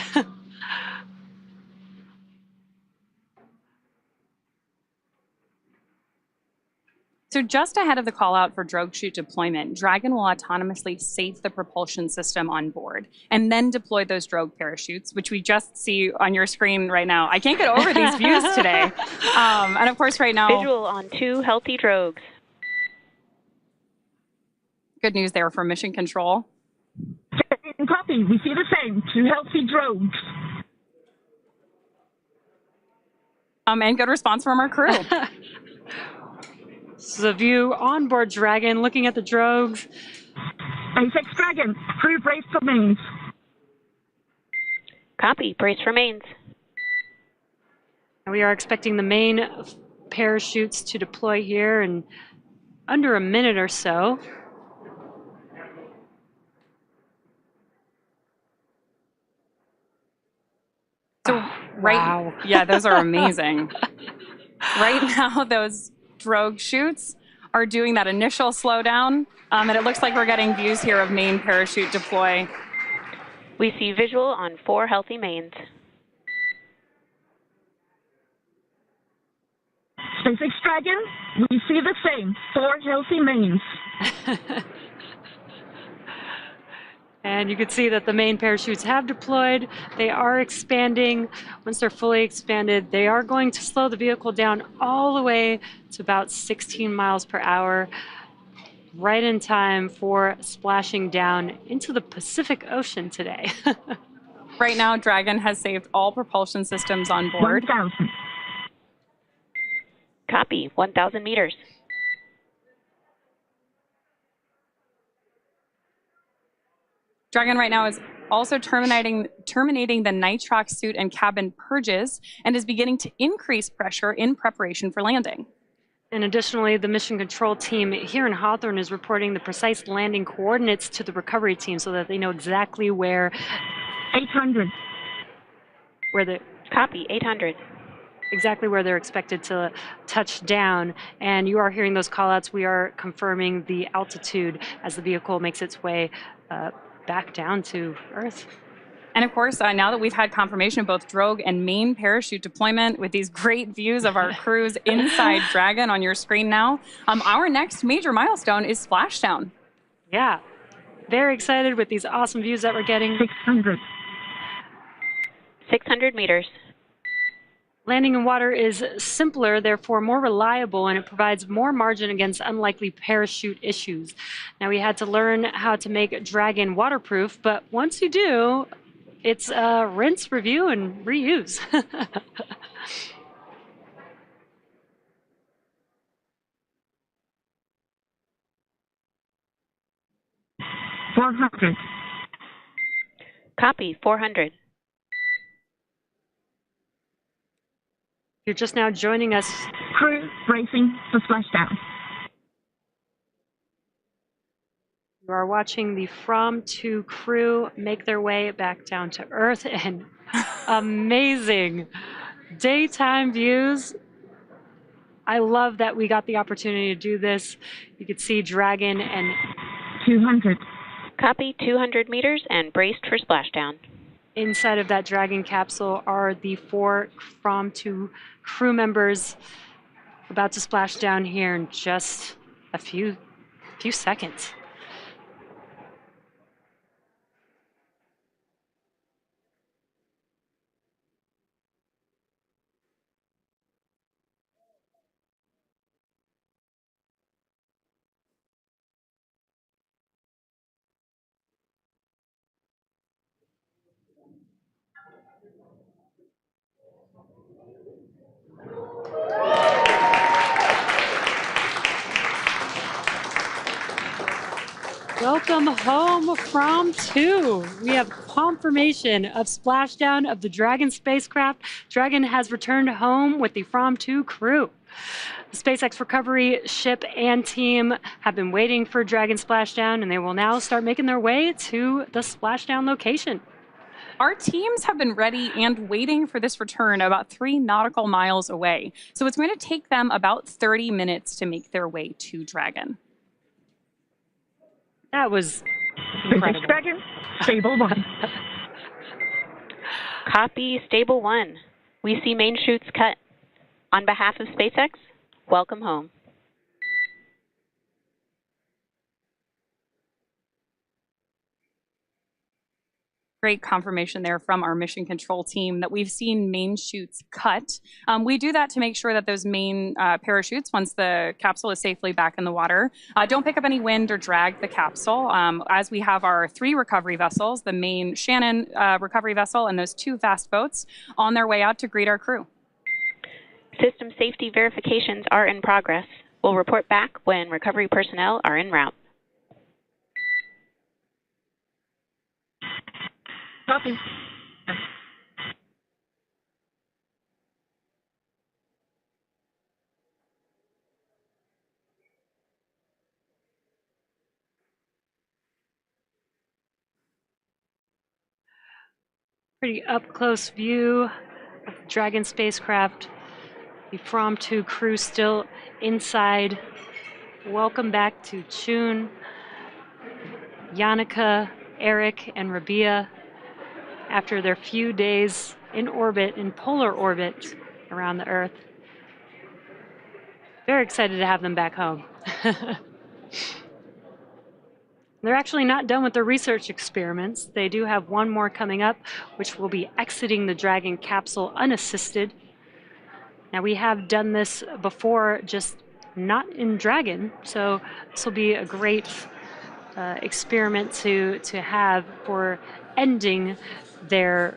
So just ahead of the call out for drogue chute deployment, Dragon will autonomously safe the propulsion system on board and then deploy those drogue parachutes, which we just see on your screen right now. I can't get over these views today. And of course right now... Visual on 2 healthy drogues. Good news there for Mission Control. Copy. We see the same. 2 healthy drogues. And good response from our crew. This is a view on board Dragon, looking at the drogues. SpaceX Dragon, crew brace for mains. Copy. Brace for mains. We are expecting the main parachutes to deploy here in under a minute or so. So wow. Yeah, those are amazing. Right now, those drogue chutes are doing that initial slowdown, and it looks like we're getting views here of main parachute deploy. We see visual on 4 healthy mains. SpaceX Dragon, we see the same. 4 healthy mains. And you can see that the main parachutes have deployed. They are expanding. Once they're fully expanded, they are going to slow the vehicle down all the way to about 16 miles per hour, right in time for splashing down into the Pacific Ocean today. Right now, Dragon has saved all propulsion systems on board. 1,000. Copy. 1,000 meters. Dragon right now is also terminating the nitrox suit and cabin purges and is beginning to increase pressure in preparation for landing. And additionally, the mission control team here in Hawthorne is reporting the precise landing coordinates to the recovery team so that they know exactly where 800. Copy. 800. Exactly where they're expected to touch down. And you are hearing those callouts. We are confirming the altitude as the vehicle makes its way back down to Earth. And of course, now that we've had confirmation of both drogue and main parachute deployment with these great views of our crews inside Dragon on your screen now, our next major milestone is splashdown. Yeah, very excited with these awesome views that we're getting. 600. 600 meters. Landing in water is simpler, therefore more reliable, and it provides more margin against unlikely parachute issues. Now, we had to learn how to make Dragon waterproof, but once you do, it's rinse, review, and reuse. 400. Copy. 400. You're just now joining us. Crew bracing for splashdown. You are watching the From to crew make their way back down to Earth, and amazing daytime views. I love that we got the opportunity to do this. You could see Dragon and 200. Copy. 200 meters and braced for splashdown. inside of that Dragon capsule are the 4 From to crew members about to splash down here in just a few seconds. Welcome home from 2. We have confirmation of splashdown of the Dragon spacecraft. Dragon has returned home with the From 2 crew. The SpaceX recovery ship and team have been waiting for Dragon splashdown, and they will now start making their way to the splashdown location. Our teams have been ready and waiting for this return about 3 nautical miles away. So it's going to take them about 30 minutes to make their way to Dragon. That was incredible. Dragon, Stable 1. Copy, Stable 1. We see main chutes cut. On behalf of SpaceX, welcome home. Great confirmation there from our mission control team that we've seen main chutes cut. We do that to make sure that those main parachutes, once the capsule is safely back in the water, don't pick up any wind or drag the capsule. As we have our 3 recovery vessels, the main Shannon recovery vessel and those 2 fast boats on their way out to greet our crew. System safety verifications are in progress. We'll report back when recovery personnel are en route. Copy. Pretty up-close view of the Dragon spacecraft. The From 2 crew still inside. Welcome back to Chun, Yannicka, Eric, and Rubio after their few days in orbit, in polar orbit around the Earth. Very excited to have them back home. They're actually not done with their research experiments. They do have one more coming up, which will be exiting the Dragon capsule unassisted. Now, we have done this before, just not in Dragon, so this will be a great experiment to have for ending their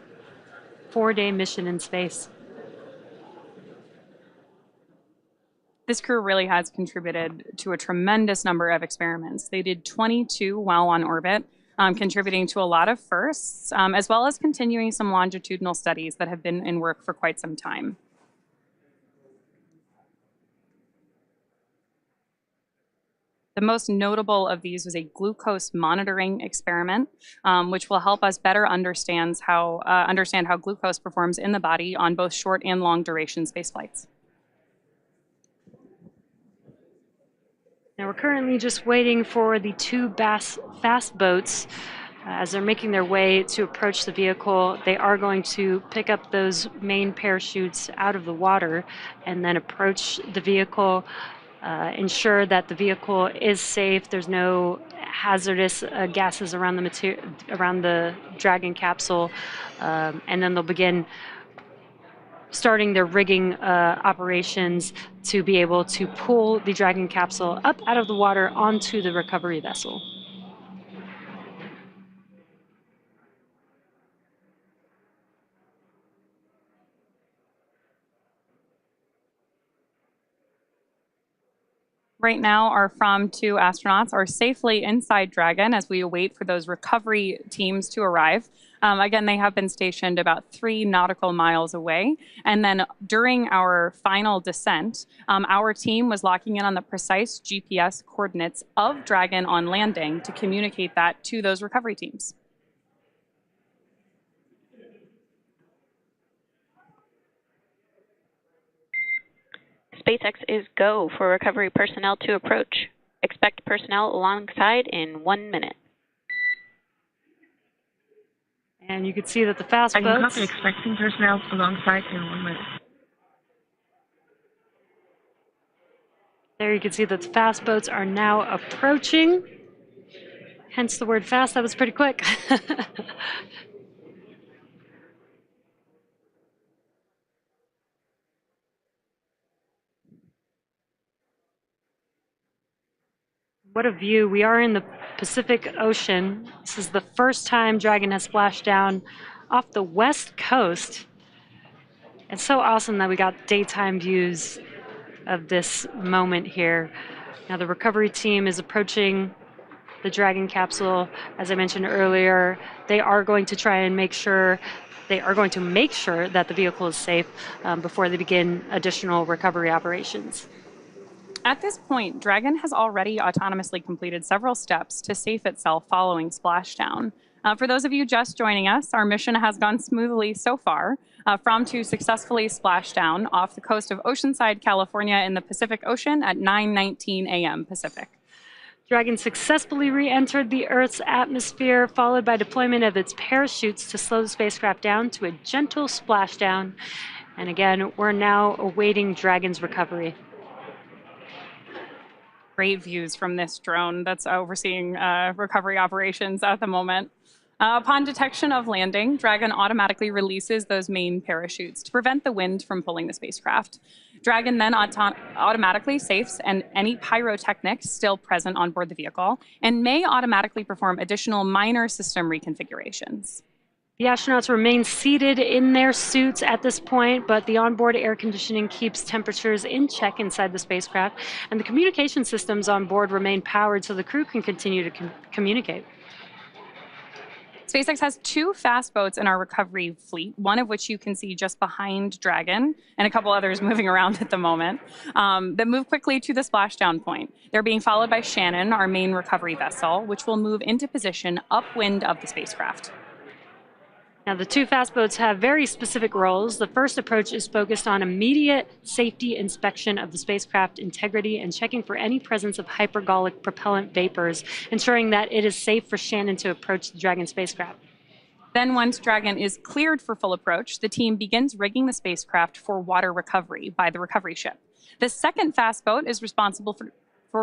4-day mission in space. This crew really has contributed to a tremendous number of experiments. They did 22 while on orbit, contributing to a lot of firsts, as well as continuing some longitudinal studies that have been in work for quite some time. The most notable of these was a glucose monitoring experiment, which will help us better understand how glucose performs in the body on both short and long duration space flights. Now we're currently just waiting for the 2 fast boats. As they're making their way to approach the vehicle, they are going to pick up those main parachutes out of the water and then approach the vehicle. Ensure that the vehicle is safe. There's no hazardous gases around the Dragon capsule, and then they'll begin starting their rigging operations to be able to pull the Dragon capsule up out of the water onto the recovery vessel. Right now, our From 2 astronauts are safely inside Dragon as we await for those recovery teams to arrive. Again, they have been stationed about 3 nautical miles away. And then during our final descent, our team was locking in on the precise GPS coordinates of Dragon on landing to communicate that to those recovery teams. SpaceX is go for recovery personnel to approach. Expect personnel alongside in 1 minute. And you can see that the fast boats... copy, expecting personnel alongside in 1 minute. There you can see that the fast boats are now approaching. Hence the word fast. That was pretty quick. What a view. We are in the Pacific Ocean. This is the first time Dragon has splashed down off the west coast. It's so awesome that we got daytime views of this moment here. Now the recovery team is approaching the Dragon capsule. As I mentioned earlier, they are going to try and make sure that the vehicle is safe before they begin additional recovery operations. At this point, Dragon has already autonomously completed several steps to safe itself following splashdown. For those of you just joining us, our mission has gone smoothly so far, from to successfully splash down off the coast of Oceanside, California in the Pacific Ocean at 9:19 a.m. Pacific. Dragon successfully re-entered the Earth's atmosphere, followed by deployment of its parachutes to slow the spacecraft down to a gentle splashdown. And again, we're now awaiting Dragon's recovery. Great views from this drone that's overseeing recovery operations at the moment. Upon detection of landing, Dragon automatically releases those main parachutes to prevent the wind from pulling the spacecraft. Dragon then automatically safes and any pyrotechnics still present on board the vehicle and may automatically perform additional minor system reconfigurations. The astronauts remain seated in their suits at this point, but the onboard air conditioning keeps temperatures in check inside the spacecraft, and the communication systems on board remain powered so the crew can continue to communicate. SpaceX has 2 fast boats in our recovery fleet, one of which you can see just behind Dragon, and a couple others moving around at the moment, that move quickly to the splashdown point. They're being followed by Shannon, our main recovery vessel, which will move into position upwind of the spacecraft. Now, the 2 fast boats have very specific roles. The first approach is focused on immediate safety inspection of the spacecraft integrity and checking for any presence of hypergolic propellant vapors, ensuring that it is safe for Shannon to approach the Dragon spacecraft. Then once Dragon is cleared for full approach, the team begins rigging the spacecraft for water recovery by the recovery ship. The second fast boat is responsible for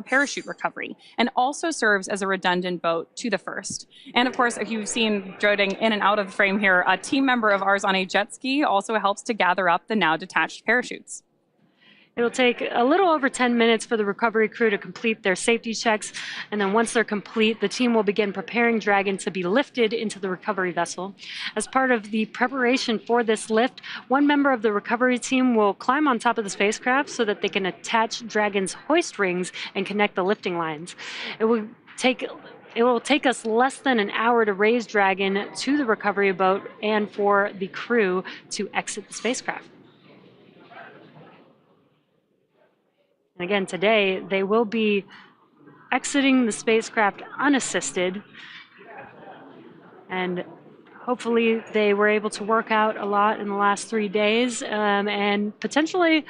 parachute recovery and also serves as a redundant boat to the first. And of course, if you've seen droning in and out of the frame here, a team member of ours on a jet ski also helps to gather up the now detached parachutes. It'll take a little over 10 minutes for the recovery crew to complete their safety checks, and then once they're complete, the team will begin preparing Dragon to be lifted into the recovery vessel. As part of the preparation for this lift, one member of the recovery team will climb on top of the spacecraft so that they can attach Dragon's hoist rings and connect the lifting lines. It will take us less than an hour to raise Dragon to the recovery boat and for the crew to exit the spacecraft. And again, today, they will be exiting the spacecraft unassisted. And hopefully they were able to work out a lot in the last 3 days and potentially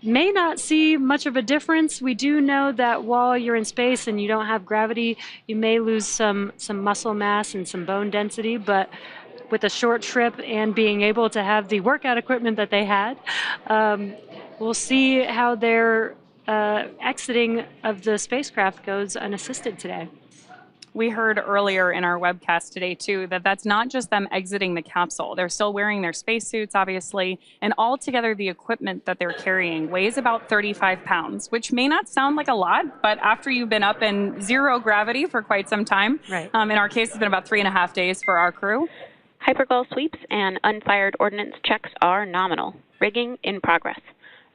may not see much of a difference. We do know that while you're in space and you don't have gravity, you may lose some muscle mass and some bone density, but with a short trip and being able to have the workout equipment that they had, we'll see how their exiting of the spacecraft goes unassisted today. We heard earlier in our webcast today, too, that that's not just them exiting the capsule. They're still wearing their spacesuits, obviously, and altogether the equipment that they're carrying weighs about 35 pounds, which may not sound like a lot, but after you've been up in 0 gravity for quite some time, right. In our case, it's been about 3.5 days for our crew. Hypergol sweeps and unfired ordnance checks are nominal. Rigging in progress.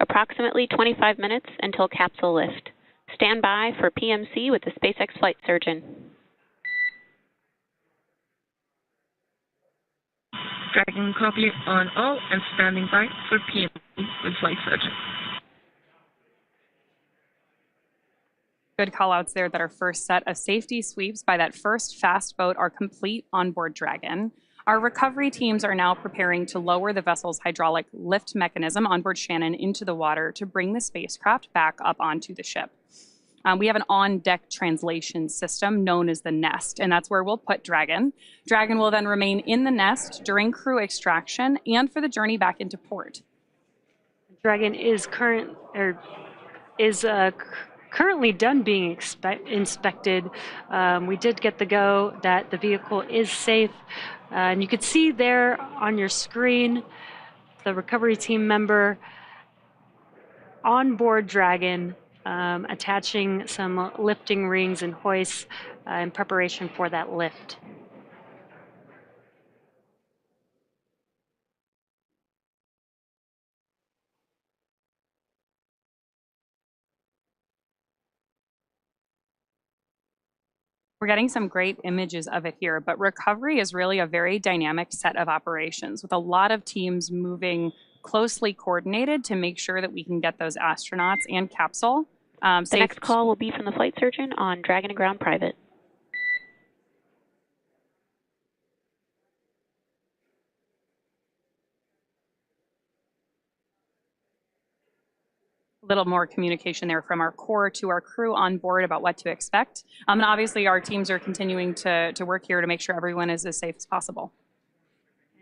Approximately 25 minutes until capsule lift. Stand by for PMC with the SpaceX flight surgeon. Dragon copy on all and standing by for PMC with flight surgeon. Good call-outs there that our first set of safety sweeps by that first fast boat are complete on board Dragon. Our recovery teams are now preparing to lower the vessel's hydraulic lift mechanism on board Shannon into the water to bring the spacecraft back up onto the ship. We have an on-deck translation system known as the nest, and that's where we'll put Dragon. Dragon will then remain in the nest during crew extraction and for the journey back into port. Dragon is currently done being inspected. We did get the go that the vehicle is safe. And you could see there on your screen the recovery team member on board Dragon attaching some lifting rings and hoists in preparation for that lift. We're getting some great images of it here, but recovery is really a very dynamic set of operations with a lot of teams moving closely coordinated to make sure that we can get those astronauts and capsule The safe. next call will be from the flight surgeon on Dragon and Ground Private. A little more communication there from our core to our crew on board about what to expect. And obviously our teams are continuing to work here to make sure everyone is as safe as possible.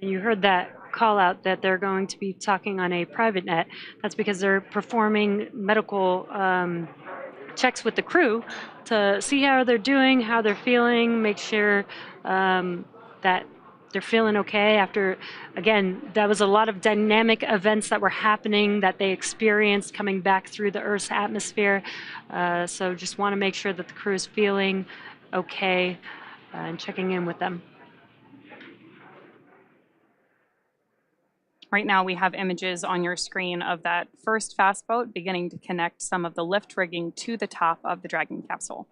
And you heard that call out that they're going to be talking on a private net. That's because they're performing medical checks with the crew to see how they're doing, how they're feeling, make sure that they're feeling okay after, again, that was a lot of dynamic events that were happening that they experienced coming back through the Earth's atmosphere. So just want to make sure that the crew is feeling okay and checking in with them. Right now we have images on your screen of that first fast boat beginning to connect some of the lift rigging to the top of the Dragon capsule.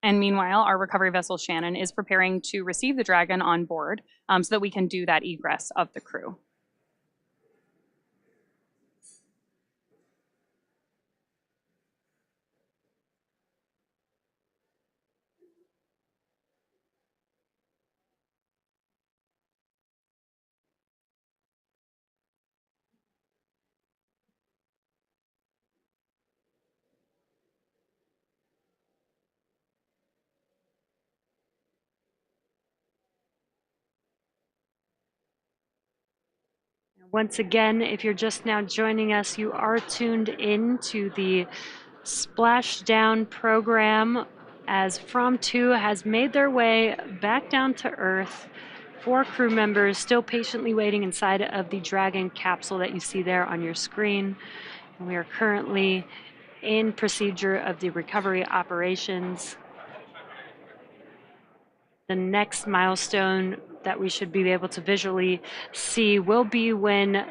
And meanwhile, our recovery vessel Shannon is preparing to receive the Dragon on board so that we can do that egress of the crew. Once again, if you're just now joining us, you are tuned in to the Splashdown program as From 2 has made their way back down to Earth. 4 crew members still patiently waiting inside of the Dragon capsule that you see there on your screen. And we are currently in procedure of the recovery operations. The next milestone that we should be able to visually see will be when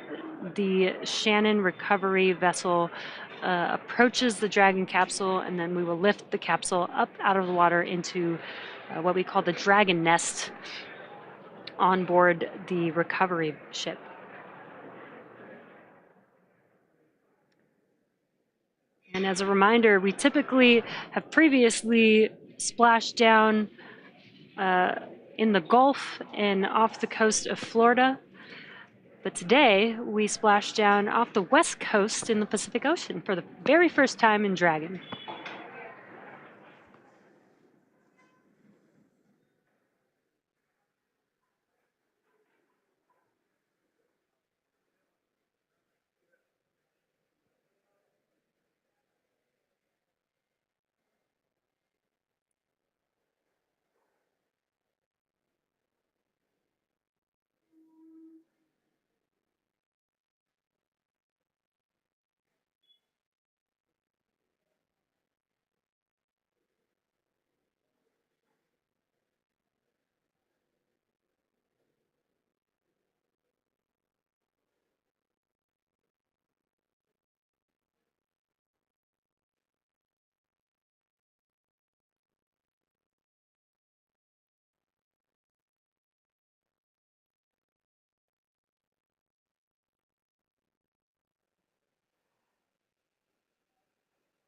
the Shannon recovery vessel approaches the Dragon capsule, and then we will lift the capsule up out of the water into what we call the Dragon nest on board the recovery ship. And as a reminder, we typically have previously splashed down in the Gulf and off the coast of Florida. But today, we splashed down off the west coast in the Pacific Ocean for the very first time in Dragon.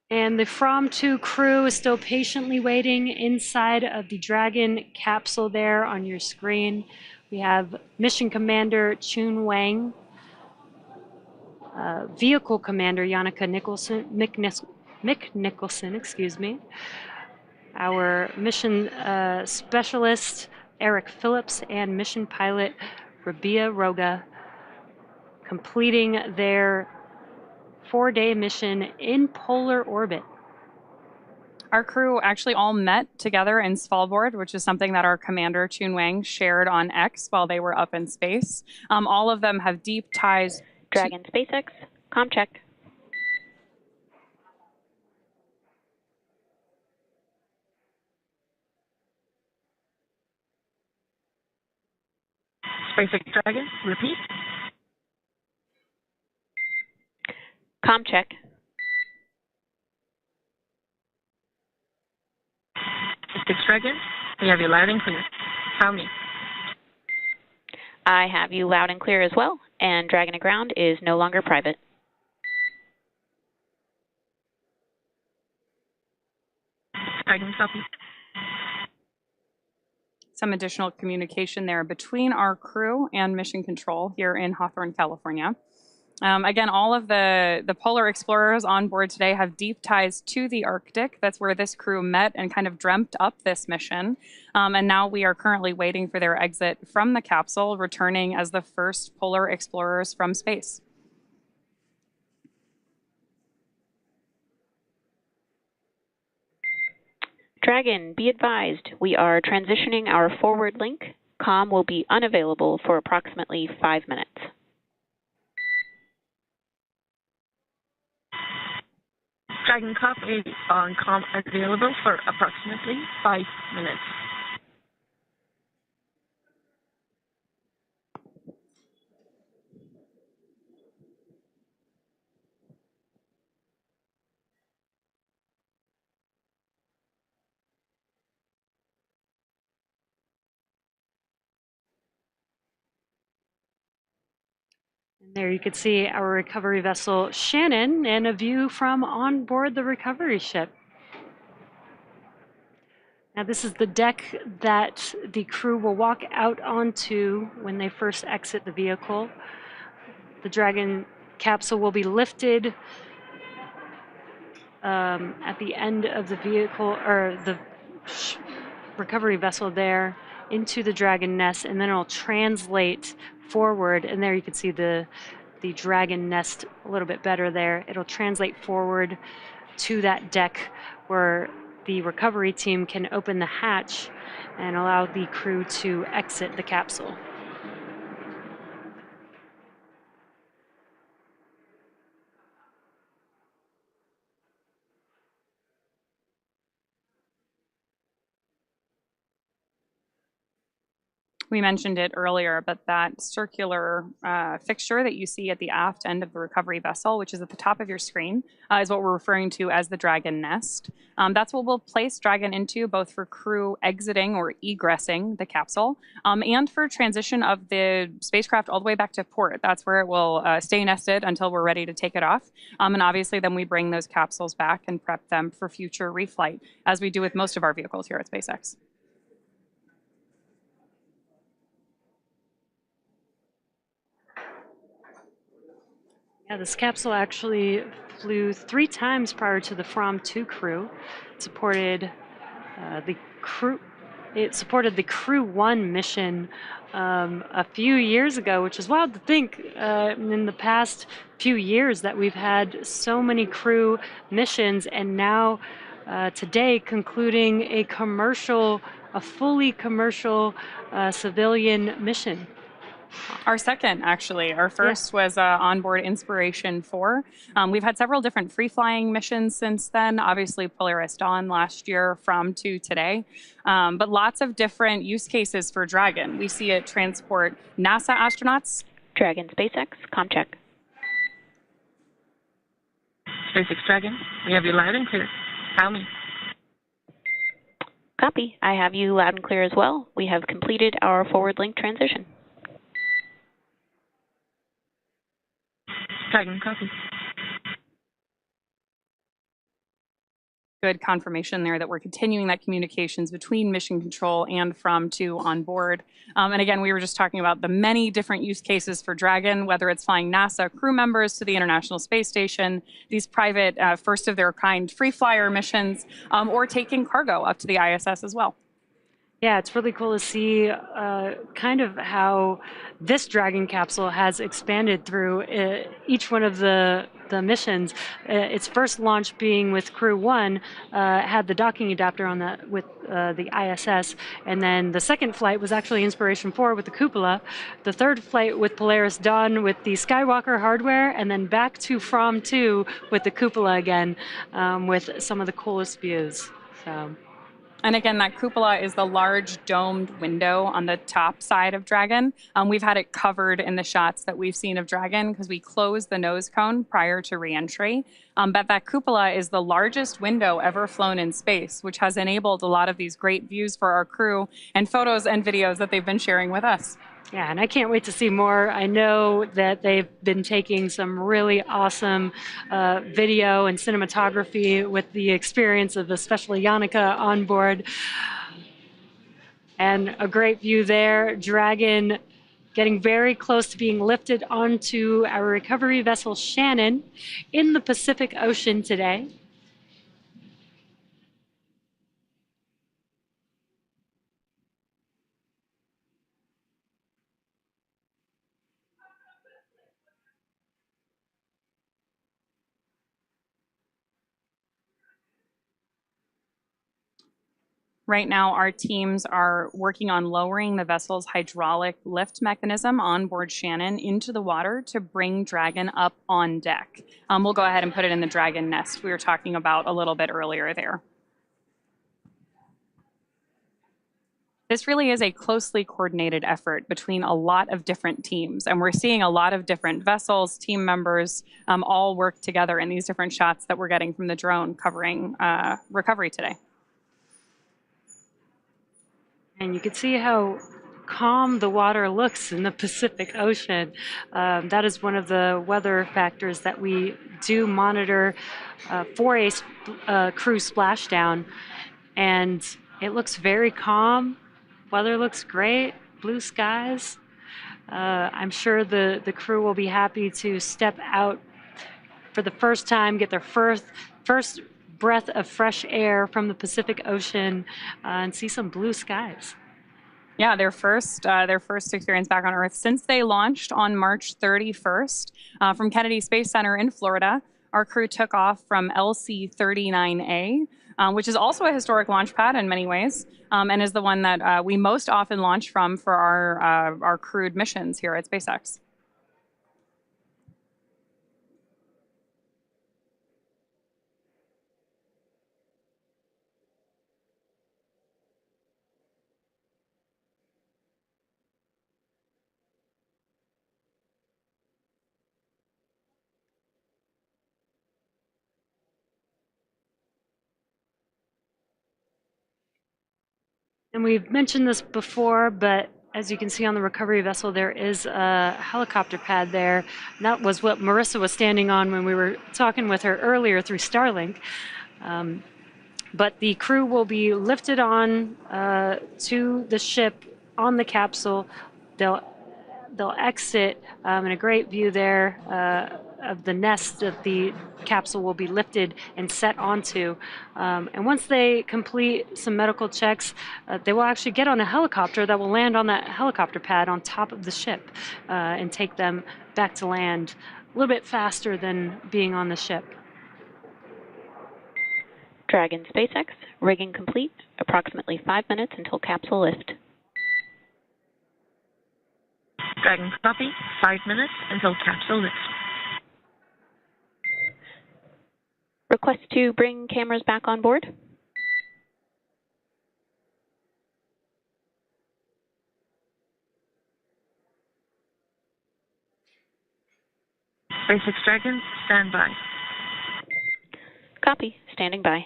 And the From 2 crew is still patiently waiting inside of the Dragon capsule there on your screen. We have Mission Commander Chun Wang, Vehicle Commander Yannicka Mick Nicholson, excuse me, our Mission Specialist Eric Phillips, and Mission Pilot Rabia Roga, completing their 4-day mission in polar orbit. Our crew actually all met together in Svalbard, which is something that our commander, Chun Wang, shared on X while they were up in space. All of them have deep ties. Dragon SpaceX, comm check. SpaceX Dragon, repeat. Comm check. Six Dragon, we have you loud and clear. Tell me. I have you loud and clear as well, and Dragon Aground is no longer private. Dragon, copy. Some additional communication there between our crew and mission control here in Hawthorne, California. Again, all of the polar explorers on board today have deep ties to the Arctic. That's where this crew met and kind of dreamt up this mission. And now we are currently waiting for their exit from the capsule, returning as the first polar explorers from space. Dragon, be advised, we are transitioning our forward link. Comm will be unavailable for approximately 5 minutes. Dragon Cup is on comm available for approximately 5 minutes. And there you can see our recovery vessel Shannon and a view from on board the recovery ship. Now this is the deck that the crew will walk out onto when they first exit the vehicle. The Dragon capsule will be lifted at the end of the vehicle, or the recovery vessel there, into the Dragon nest, and then it'll translate forward. And there you can see the Dragon nest a little bit better there. It'll translate forward to that deck where the recovery team can open the hatch and allow the crew to exit the capsule. We mentioned it earlier, but that circular fixture that you see at the aft end of the recovery vessel, which is at the top of your screen, is what we're referring to as the Dragon nest. That's what we'll place Dragon into, both for crew exiting or egressing the capsule, and for transition of the spacecraft all the way back to port. That's where it will stay nested until we're ready to take it off. And obviously then we bring those capsules back and prep them for future reflight, as we do with most of our vehicles here at SpaceX. Yeah, this capsule actually flew 3 times prior to the From 2 crew. It supported the Crew 1 mission a few years ago, which is wild to think in the past few years that we've had so many crew missions, and now today concluding a fully commercial civilian mission. Our second, actually. Our first was onboard Inspiration 4. We've had several different free-flying missions since then. Obviously, Polaris Dawn last year, From to today. But lots of different use cases for Dragon. We see it transport NASA astronauts. Dragon SpaceX, comm check. SpaceX Dragon, we have you loud and clear. Tell me. Copy. I have you loud and clear as well. We have completed our forward link transition. Dragon, copy. Good confirmation there that we're continuing that communications between mission control and From 2 on board. And again, we were just talking about the many different use cases for Dragon, whether it's flying NASA crew members to the International Space Station, these private first-of-their-kind free flyer missions, or taking cargo up to the ISS as well. Yeah, it's really cool to see kind of how this Dragon capsule has expanded through each one of the missions. Its first launch being with Crew 1 had the docking adapter on with the ISS, and then the second flight was actually Inspiration 4 with the cupola. The third flight with Polaris Dawn with the Skywalker hardware, and then back to From 2 with the cupola again, with some of the coolest views. So. And again, that cupola is the large domed window on the top side of Dragon. We've had it covered in the shots that we've seen of Dragon because we closed the nose cone prior to reentry. But that cupola is the largest window ever flown in space, which has enabled a lot of these great views for our crew and photos and videos that they've been sharing with us. Yeah, and I can't wait to see more. I know that they've been taking some really awesome video and cinematography with the experience of especially Yannicka on board. And a great view there. Dragon getting very close to being lifted onto our recovery vessel Shannon in the Pacific Ocean today. Right now, our teams are working on lowering the vessel's hydraulic lift mechanism on board Shannon into the water to bring Dragon up on deck. We'll go ahead and put it in the Dragon nest we were talking about a little bit earlier there. This really is a closely coordinated effort between a lot of different teams, and we're seeing a lot of different vessels, team members, all work together in these different shots that we're getting from the drone covering recovery today. And you can see how calm the water looks in the Pacific Ocean. That is one of the weather factors that we do monitor for a crew splashdown. And it looks very calm. Weather looks great, blue skies. I'm sure the crew will be happy to step out for the first time, get their first breath of fresh air from the Pacific Ocean and see some blue skies. Yeah, their first experience back on Earth since they launched on March 31st from Kennedy Space Center in Florida. Our crew took off from LC-39A, which is also a historic launch pad in many ways, and is the one that we most often launch from for our crewed missions here at SpaceX. And we've mentioned this before, but as you can see on the recovery vessel, there is a helicopter pad there. And that was what Marissa was standing on when we were talking with her earlier through Starlink. But the crew will be lifted on to the ship on the capsule. They'll exit in a great view there of the nest that the capsule will be lifted and set onto. And once they complete some medical checks, they will actually get on a helicopter that will land on that helicopter pad on top of the ship and take them back to land a little bit faster than being on the ship. Dragon SpaceX, rigging complete, approximately 5 minutes until capsule lift. Dragon copy, 5 minutes until capsule lift. Request to bring cameras back on board. SpaceX Dragon, stand by. Copy, standing by.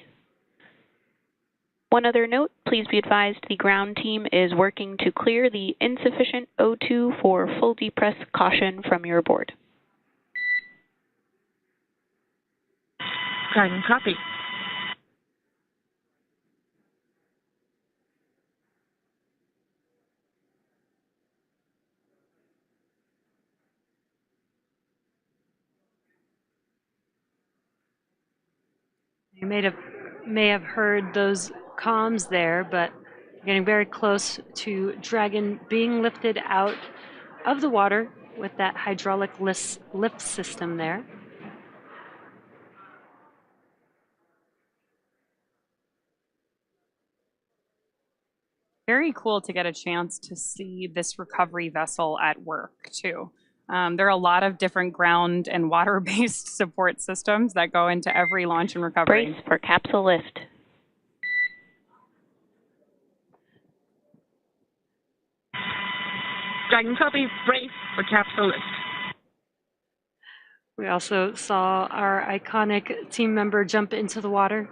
One other note, please be advised the ground team is working to clear the insufficient O2 for full depress caution from your board. Dragon copy. You may have heard those comms there, but getting very close to Dragon being lifted out of the water with that hydraulic lift system there. Very cool to get a chance to see this recovery vessel at work, too. There are a lot of different ground and water-based support systems that go into every launch and recovery. Brace for capsule lift. Dragon copy. Brace for capsule lift. We also saw our iconic team member jump into the water.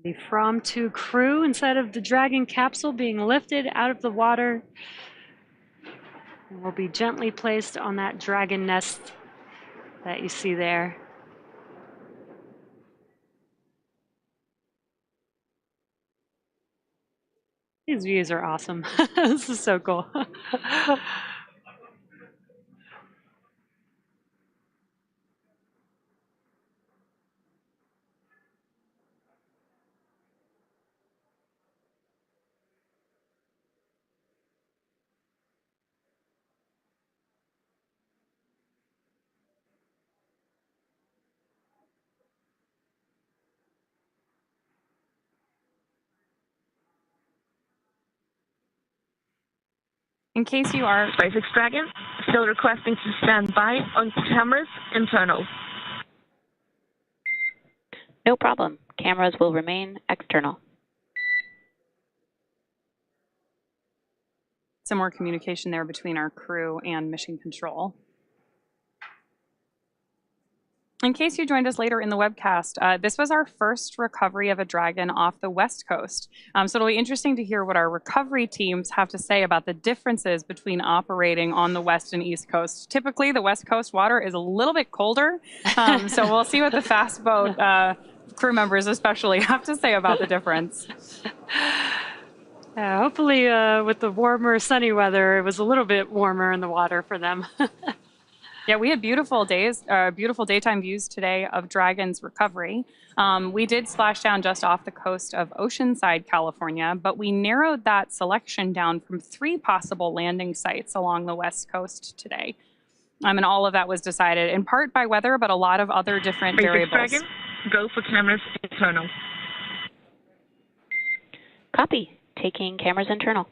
The From 2 crew inside of the Dragon capsule being lifted out of the water will be gently placed on that Dragon nest that you see there. These views are awesome. This is so cool. In case you are SpaceX Dragon, still requesting to stand by on cameras internal. No problem. Cameras will remain external. some more communication there between our crew and mission control. In case you joined us later in the webcast, this was our first recovery of a Dragon off the West Coast. So it'll be interesting to hear what our recovery teams have to say about the differences between operating on the West and East Coast. Typically, the West Coast water is a little bit colder, so we'll see what the fast boat crew members especially have to say about the difference. Hopefully, with the warmer, sunny weather, it was a little bit warmer in the water for them. Yeah, we had beautiful days, beautiful daytime views today of Dragon's recovery. We did splash down just off the coast of Oceanside, California, but we narrowed that selection down from 3 possible landing sites along the West Coast today. And all of that was decided in part by weather, but a lot of other different variables. Dragon, go for cameras internal. Copy. Taking cameras internal.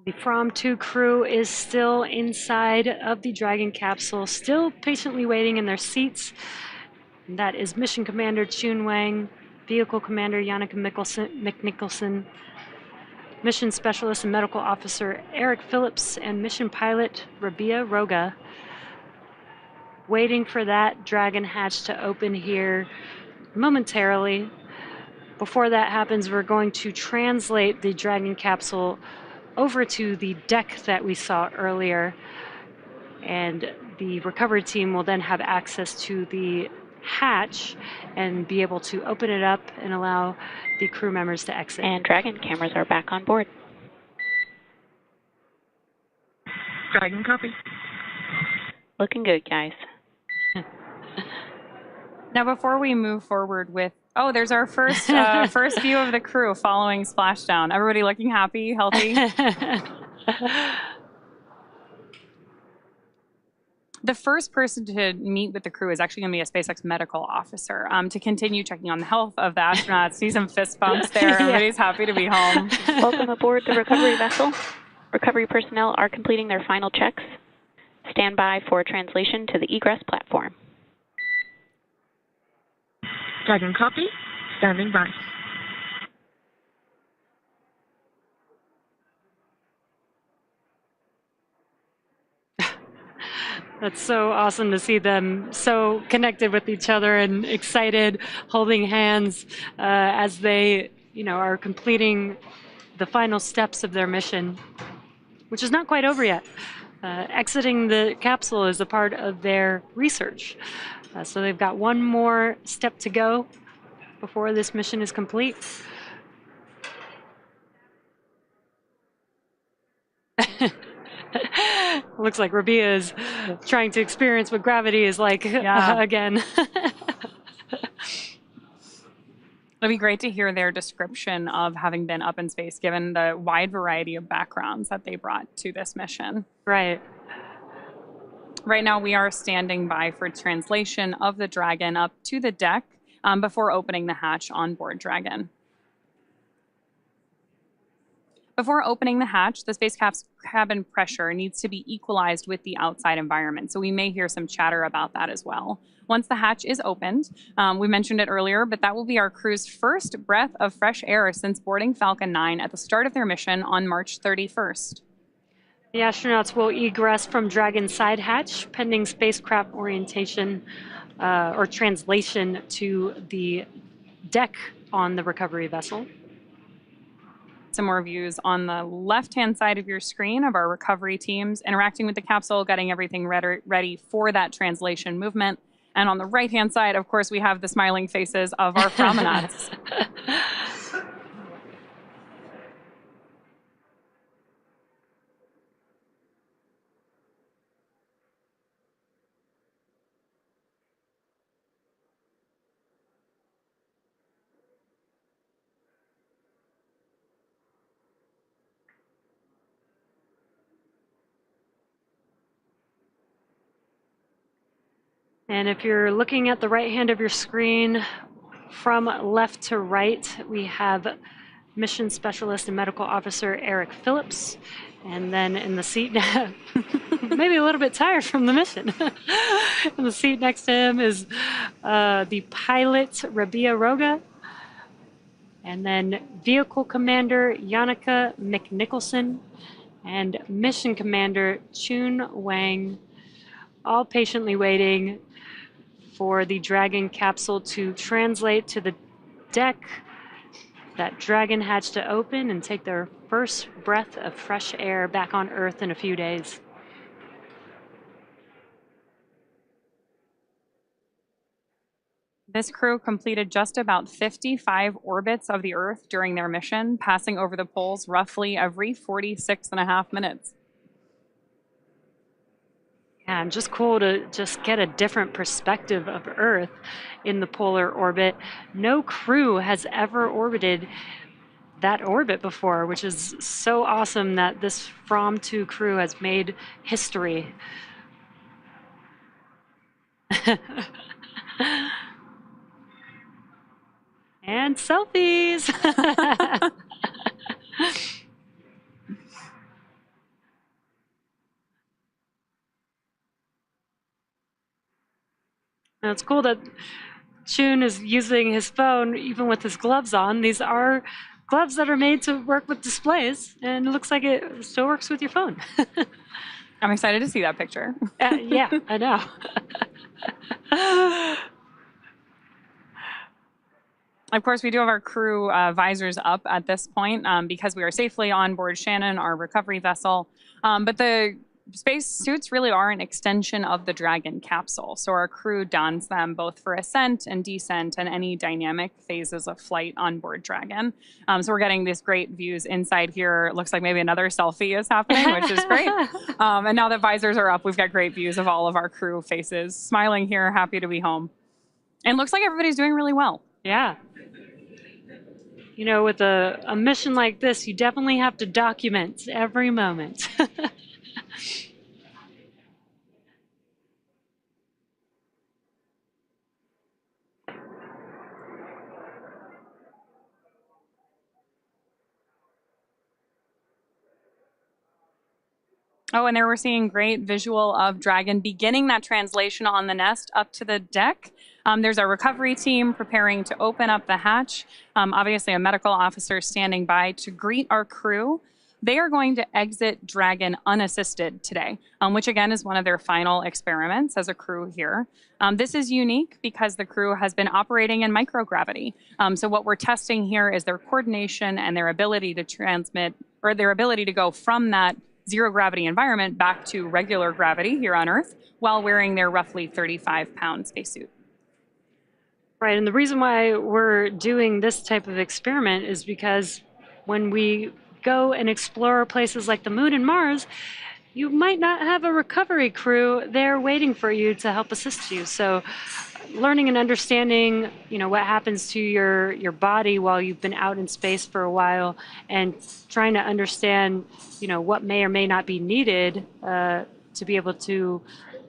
The From 2 crew is still inside of the Dragon capsule, still patiently waiting in their seats. And that is Mission Commander Chun Wang, Vehicle Commander Yannicka McNicholson, Mission Specialist and Medical Officer Eric Phillips, and Mission Pilot Rabia Roga, waiting for that Dragon hatch to open here momentarily. Before that happens, we're going to translate the Dragon capsule over to the deck that we saw earlier, and the recovery team will then have access to the hatch and be able to open it up and allow the crew members to exit. And Dragon cameras are back on board. Dragon copy. Looking good, guys. Now, before we move forward with, there's our first first view of the crew following splashdown. Everybody looking happy, healthy? The first person to meet with the crew is actually going to be a SpaceX medical officer to continue checking on the health of the astronauts. See some fist bumps there. Everybody's happy to be home. Welcome aboard the recovery vessel. Recovery personnel are completing their final checks. Stand by for translation to the egress platform. Dragon copy. Standing by. That's so awesome to see them so connected with each other and excited, holding hands as they, are completing the final steps of their mission, which is not quite over yet. Exiting the capsule is a part of their research. So they've got one more step to go before this mission is complete. Looks like Rubio is trying to experience what gravity is like again. It'd be great to hear their description of having been up in space, given the wide variety of backgrounds that they brought to this mission. Right. Right now, we are standing by for translation of the Dragon up to the deck before opening the hatch on board Dragon. Before opening the hatch, the spacecraft's cabin pressure needs to be equalized with the outside environment, so we may hear some chatter about that as well. Once the hatch is opened, we mentioned it earlier, but that will be our crew's first breath of fresh air since boarding Falcon 9 at the start of their mission on March 31st. The astronauts will egress from Dragon's side hatch, pending spacecraft orientation or translation to the deck on the recovery vessel. Some more views on the left-hand side of your screen of our recovery teams interacting with the capsule, getting everything ready for that translation movement. And on the right-hand side, of course, we have the smiling faces of our promenades. And if you're looking at the right hand of your screen, from left to right, we have Mission Specialist and Medical Officer Eric Phillips. And then in the seat, maybe a little bit tired from the mission. In the seat next to him is the pilot, Rabia Roga. And then Vehicle Commander, Yannicka McNicholson. And Mission Commander, Chun Wang. All patiently waiting for the Dragon capsule to translate to the deck, that Dragon hatch to open and take their first breath of fresh air back on Earth in a few days. This crew completed just about 55 orbits of the Earth during their mission, passing over the poles roughly every 46.5 minutes. Yeah, and just cool to just get a different perspective of Earth in the polar orbit. No crew has ever orbited that orbit before, which is so awesome that this From 2 crew has made history. And selfies. And it's cool that Chun is using his phone even with his gloves on. These are gloves that are made to work with displays, and it looks like it still works with your phone. I'm excited to see that picture. Yeah, I know. Of course, we do have our crew visors up at this point because we are safely on board Shannon, our recovery vessel. But the space suits really are an extension of the Dragon capsule. So our crew dons them both for ascent and descent and any dynamic phases of flight on board Dragon. So we're getting these great views inside here. It looks like maybe another selfie is happening, which is great. And now that visors are up, we've got great views of all of our crew faces, smiling here, happy to be home. And looks like everybody's doing really well. Yeah. You know, with a mission like this, you definitely have to document every moment. Oh, and there we're seeing great visual of Dragon beginning that translation on the nest up to the deck. There's a recovery team preparing to open up the hatch. Obviously, a medical officer standing by to greet our crew. They are going to exit Dragon unassisted today, which again is one of their final experiments as a crew here. This is unique because the crew has been operating in microgravity. So what we're testing here is their coordination and their ability to transmit, or their ability to go from that zero gravity environment back to regular gravity here on Earth while wearing their roughly 35-pound spacesuit. Right, and the reason why we're doing this type of experiment is because when we go and explore places like the moon and Mars, you might not have a recovery crew there waiting for you to help assist you. So learning and understanding, what happens to your body while you've been out in space for a while, and trying to understand, what may or may not be needed to be able to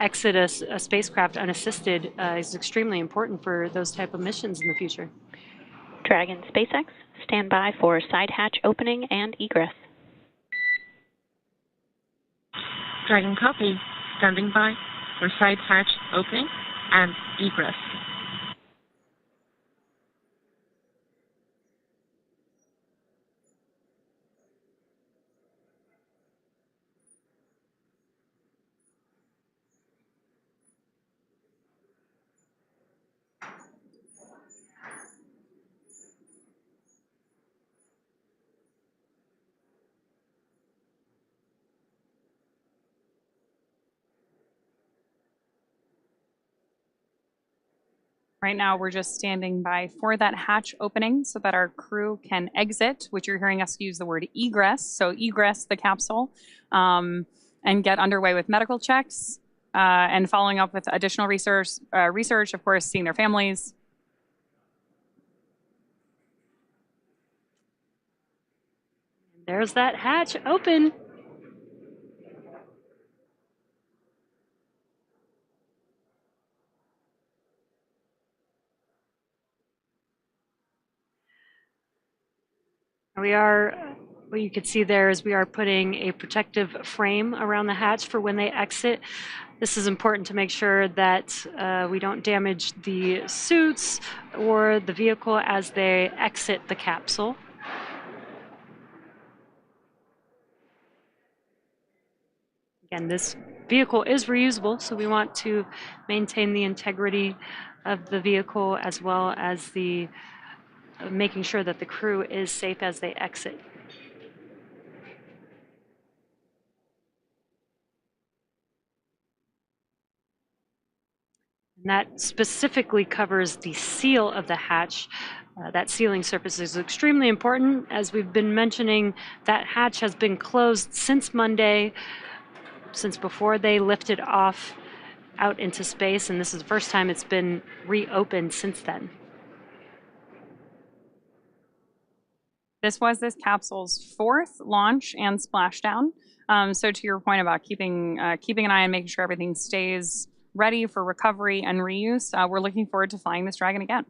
exit a spacecraft unassisted is extremely important for those type of missions in the future. Dragon SpaceX, stand by for side hatch opening and egress. Dragon copy. Standing by for side hatch opening and egress. Right now, we're just standing by for that hatch opening so that our crew can exit, which you're hearing us use the word egress. So egress the capsule and get underway with medical checks and following up with additional research, of course, seeing their families. There's that hatch open. What you can see there is we are putting a protective frame around the hatch for when they exit. This is important to make sure that we don't damage the suits or the vehicle as they exit the capsule. Again, this vehicle is reusable, so we want to maintain the integrity of the vehicle as well as the making sure that the crew is safe as they exit. And that specifically covers the seal of the hatch. That sealing surface is extremely important. As we've been mentioning, that hatch has been closed since Monday, since before they lifted off out into space, and this is the first time it's been reopened since then. This was this capsule's fourth launch and splashdown. So to your point about keeping an eye on making sure everything stays ready for recovery and reuse, we're looking forward to flying this Dragon again.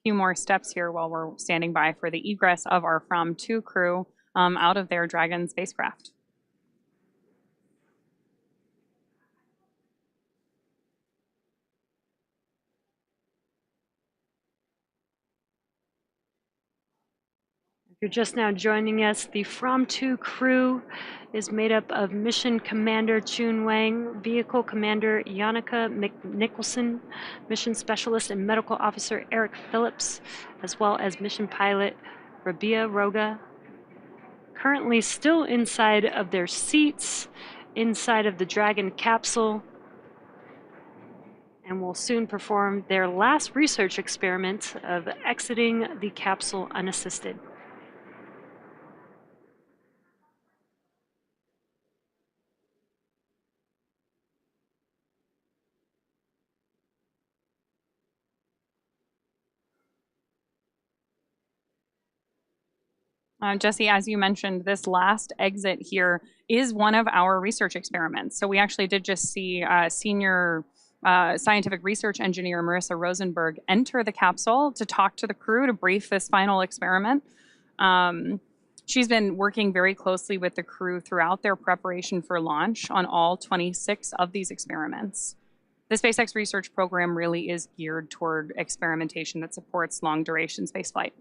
Few more steps here while we're standing by for the egress of our From-2 crew out of their Dragon spacecraft. If you're just now joining us, the From-2 crew is made up of Mission Commander Chun Wang, Vehicle Commander Yannicka Nicholson, Mission Specialist and Medical Officer Eric Phillips, as well as Mission Pilot Rabia Roga. Currently still inside of their seats, inside of the Dragon capsule, and will soon perform their last research experiment of exiting the capsule unassisted. Jesse, as you mentioned, this last exit here is one of our research experiments. So we actually did just see senior scientific research engineer Marissa Rosenberg enter the capsule to talk to the crew to brief this final experiment. She's been working very closely with the crew throughout their preparation for launch on all 26 of these experiments. The SpaceX research program really is geared toward experimentation that supports long-duration spaceflight.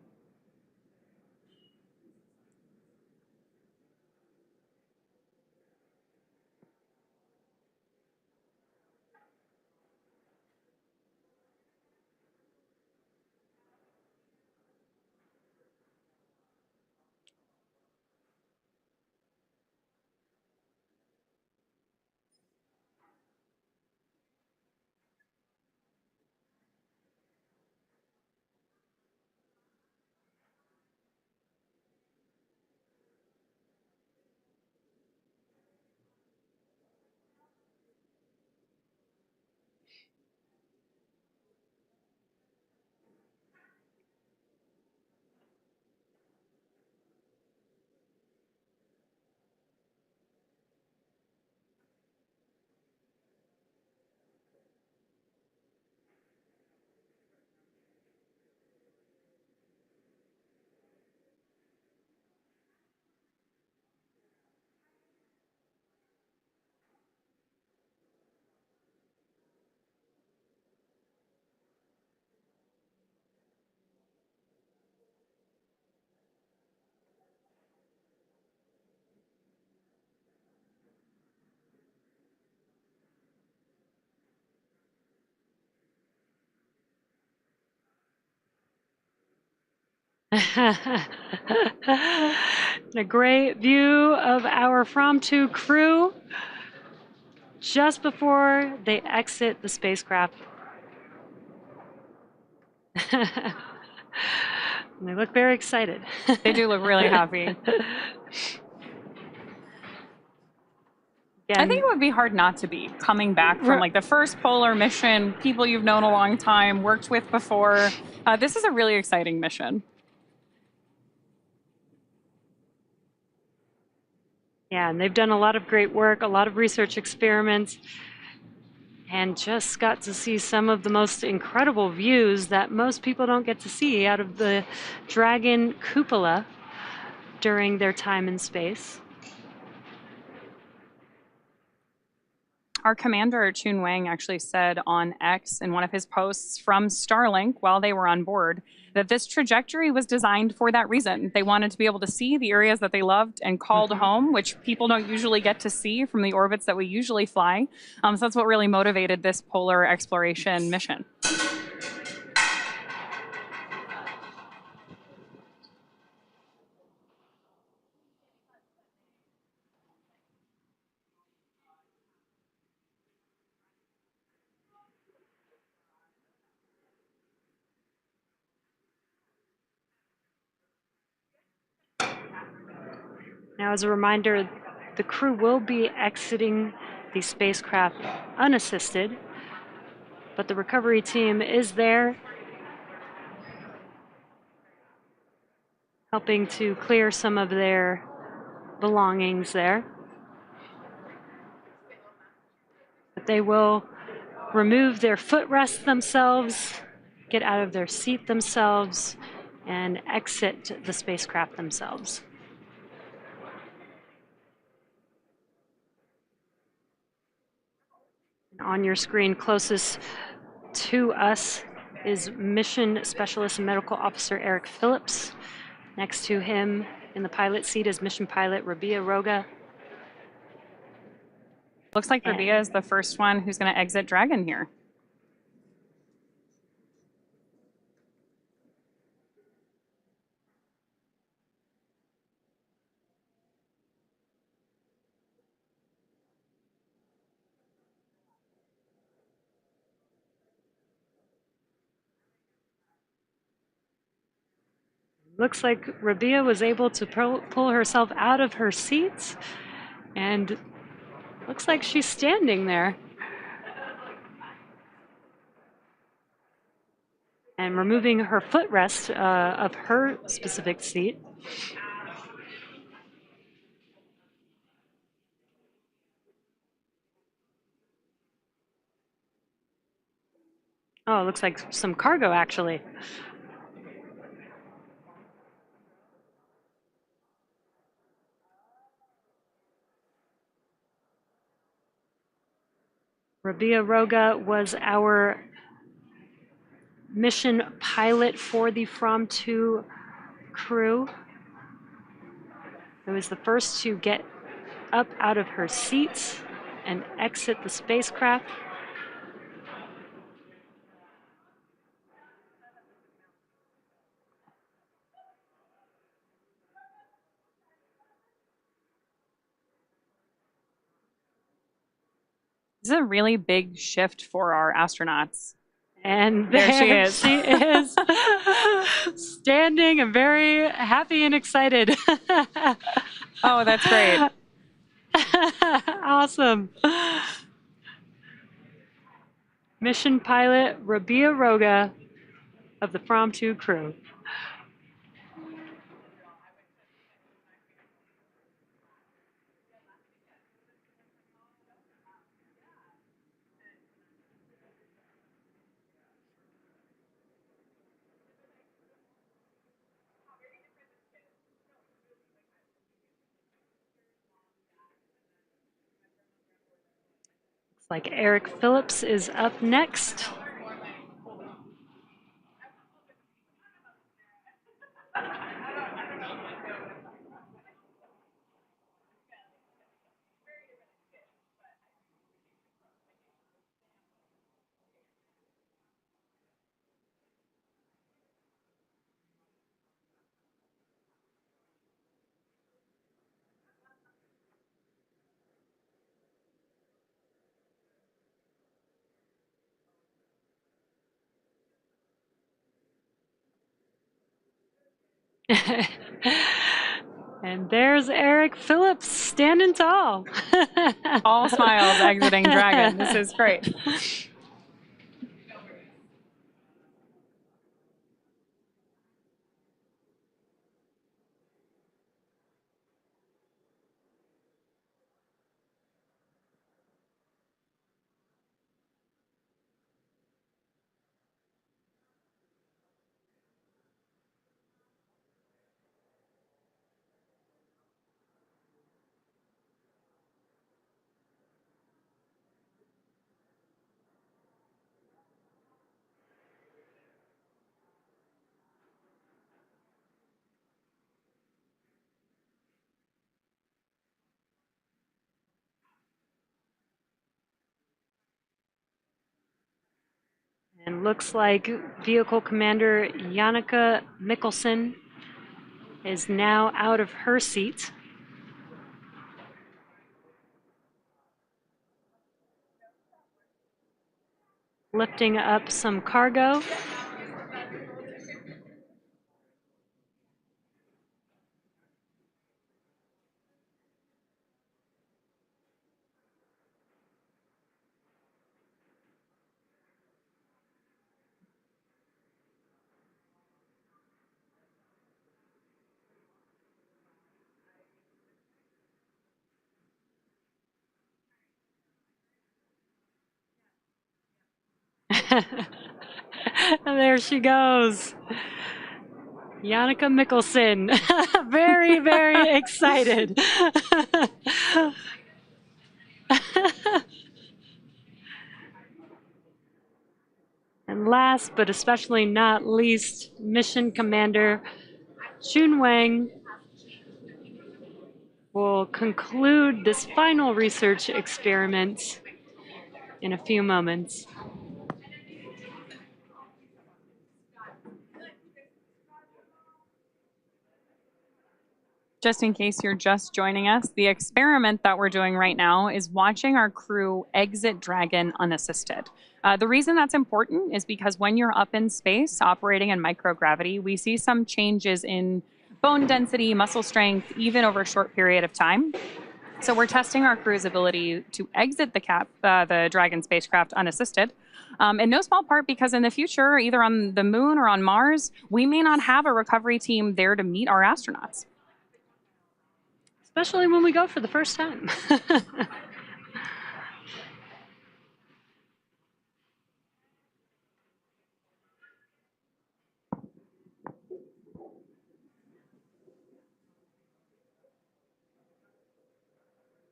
A great view of our From-To crew just before they exit the spacecraft. They look very excited. They do look really happy. I think it would be hard not to be coming back from like the first polar mission, people you've known a long time, worked with before. This is a really exciting mission. Yeah, and they've done a lot of great work, a lot of research experiments, and just got to see some of the most incredible views that most people don't get to see out of the Dragon cupola during their time in space. Our commander, Chun Wang, actually said on X in one of his posts from Starlink while they were on board that this trajectory was designed for that reason. They wanted to be able to see the areas that they loved and called home, which people don't usually get to see from the orbits that we usually fly. So that's what really motivated this polar exploration mission. Now, as a reminder, the crew will be exiting the spacecraft unassisted, but the recovery team is there, helping to clear some of their belongings there. But they will remove their footrest themselves, get out of their seat themselves, and exit the spacecraft themselves. On your screen closest to us is Mission Specialist and Medical Officer Eric Phillips. Next to him in the pilot seat is Mission Pilot Rubio Roga. Looks like Rubio is the first one who's going to exit Dragon here. Looks like Rubio was able to pull herself out of her seat, and looks like she's standing there. And removing her footrest of her specific seat. Oh, it looks like some cargo, actually. Rubio Roga was our mission pilot for the From 2 crew. It was the first to get up out of her seat and exit the spacecraft. This is a really big shift for our astronauts. And there she is. She is standing and very happy and excited. Oh, that's great. Awesome. Mission pilot Rubio Roga of the From 2 crew. Looks like Eric Phillips is up next. And there's Eric Phillips standing tall. All smiles exiting Dragon. This is great. And looks like Vehicle Commander Janneke Mikkelsen is now out of her seat. Lifting up some cargo. And there she goes. Janneke Mikkelsen. Very, very excited. And last but especially not least, Mission Commander Chun Wang will conclude this final research experiment in a few moments. Just in case you're just joining us, the experiment that we're doing right now is watching our crew exit Dragon unassisted. The reason that's important is because when you're up in space operating in microgravity, we see some changes in bone density, muscle strength, even over a short period of time. So we're testing our crew's ability to exit the Dragon spacecraft unassisted. In no small part because in the future, either on the moon or on Mars, we may not have a recovery team there to meet our astronauts. Especially when we go for the first time.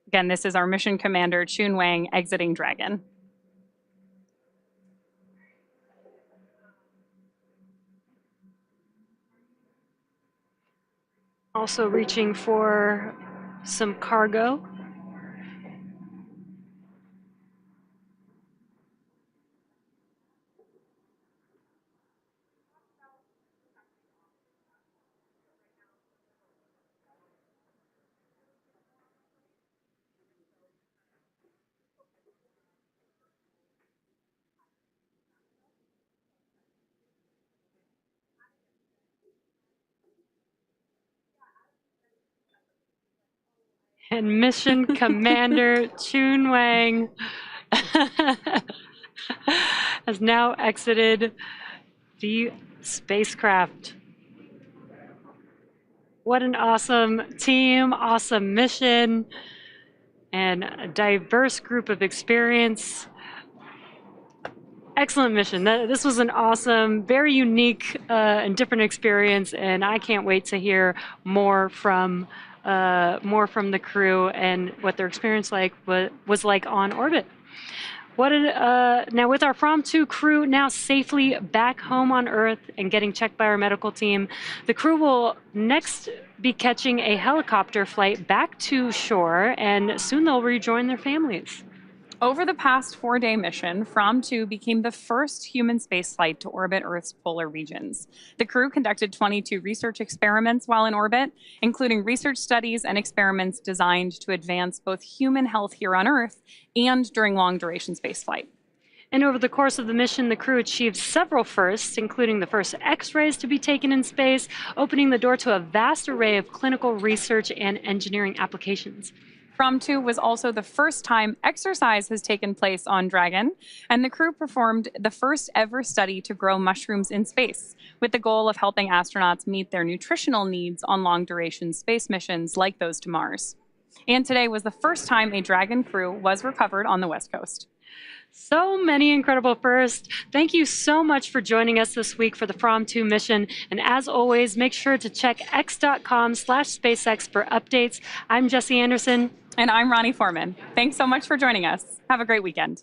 Again, this is our mission commander, Chun Wang, exiting Dragon. Also reaching for some cargo. And Mission Commander Chun Wang has now exited the spacecraft. What an awesome team, awesome mission, and a diverse group of experience. Excellent mission. This was an awesome, very unique and different experience, and I can't wait to hear more from the crew and what their experience was like on orbit. Now with our From-2 crew now safely back home on Earth and getting checked by our medical team, the crew will next be catching a helicopter flight back to shore, and soon they'll rejoin their families. Over the past 4-day mission, From-2 became the first human spaceflight to orbit Earth's polar regions. The crew conducted 22 research experiments while in orbit, including research studies and experiments designed to advance both human health here on Earth and during long-duration spaceflight. And over the course of the mission, the crew achieved several firsts, including the first X-rays to be taken in space, opening the door to a vast array of clinical research and engineering applications. From-2 was also the first time exercise has taken place on Dragon, and the crew performed the first ever study to grow mushrooms in space, with the goal of helping astronauts meet their nutritional needs on long-duration space missions like those to Mars. And today was the first time a Dragon crew was recovered on the West Coast. So many incredible firsts. Thank you so much for joining us this week for the From-2 mission. And as always, make sure to check x.com/SpaceX for updates. I'm Jessie Anderson. And I'm Ronnie Foreman. Thanks so much for joining us. Have a great weekend.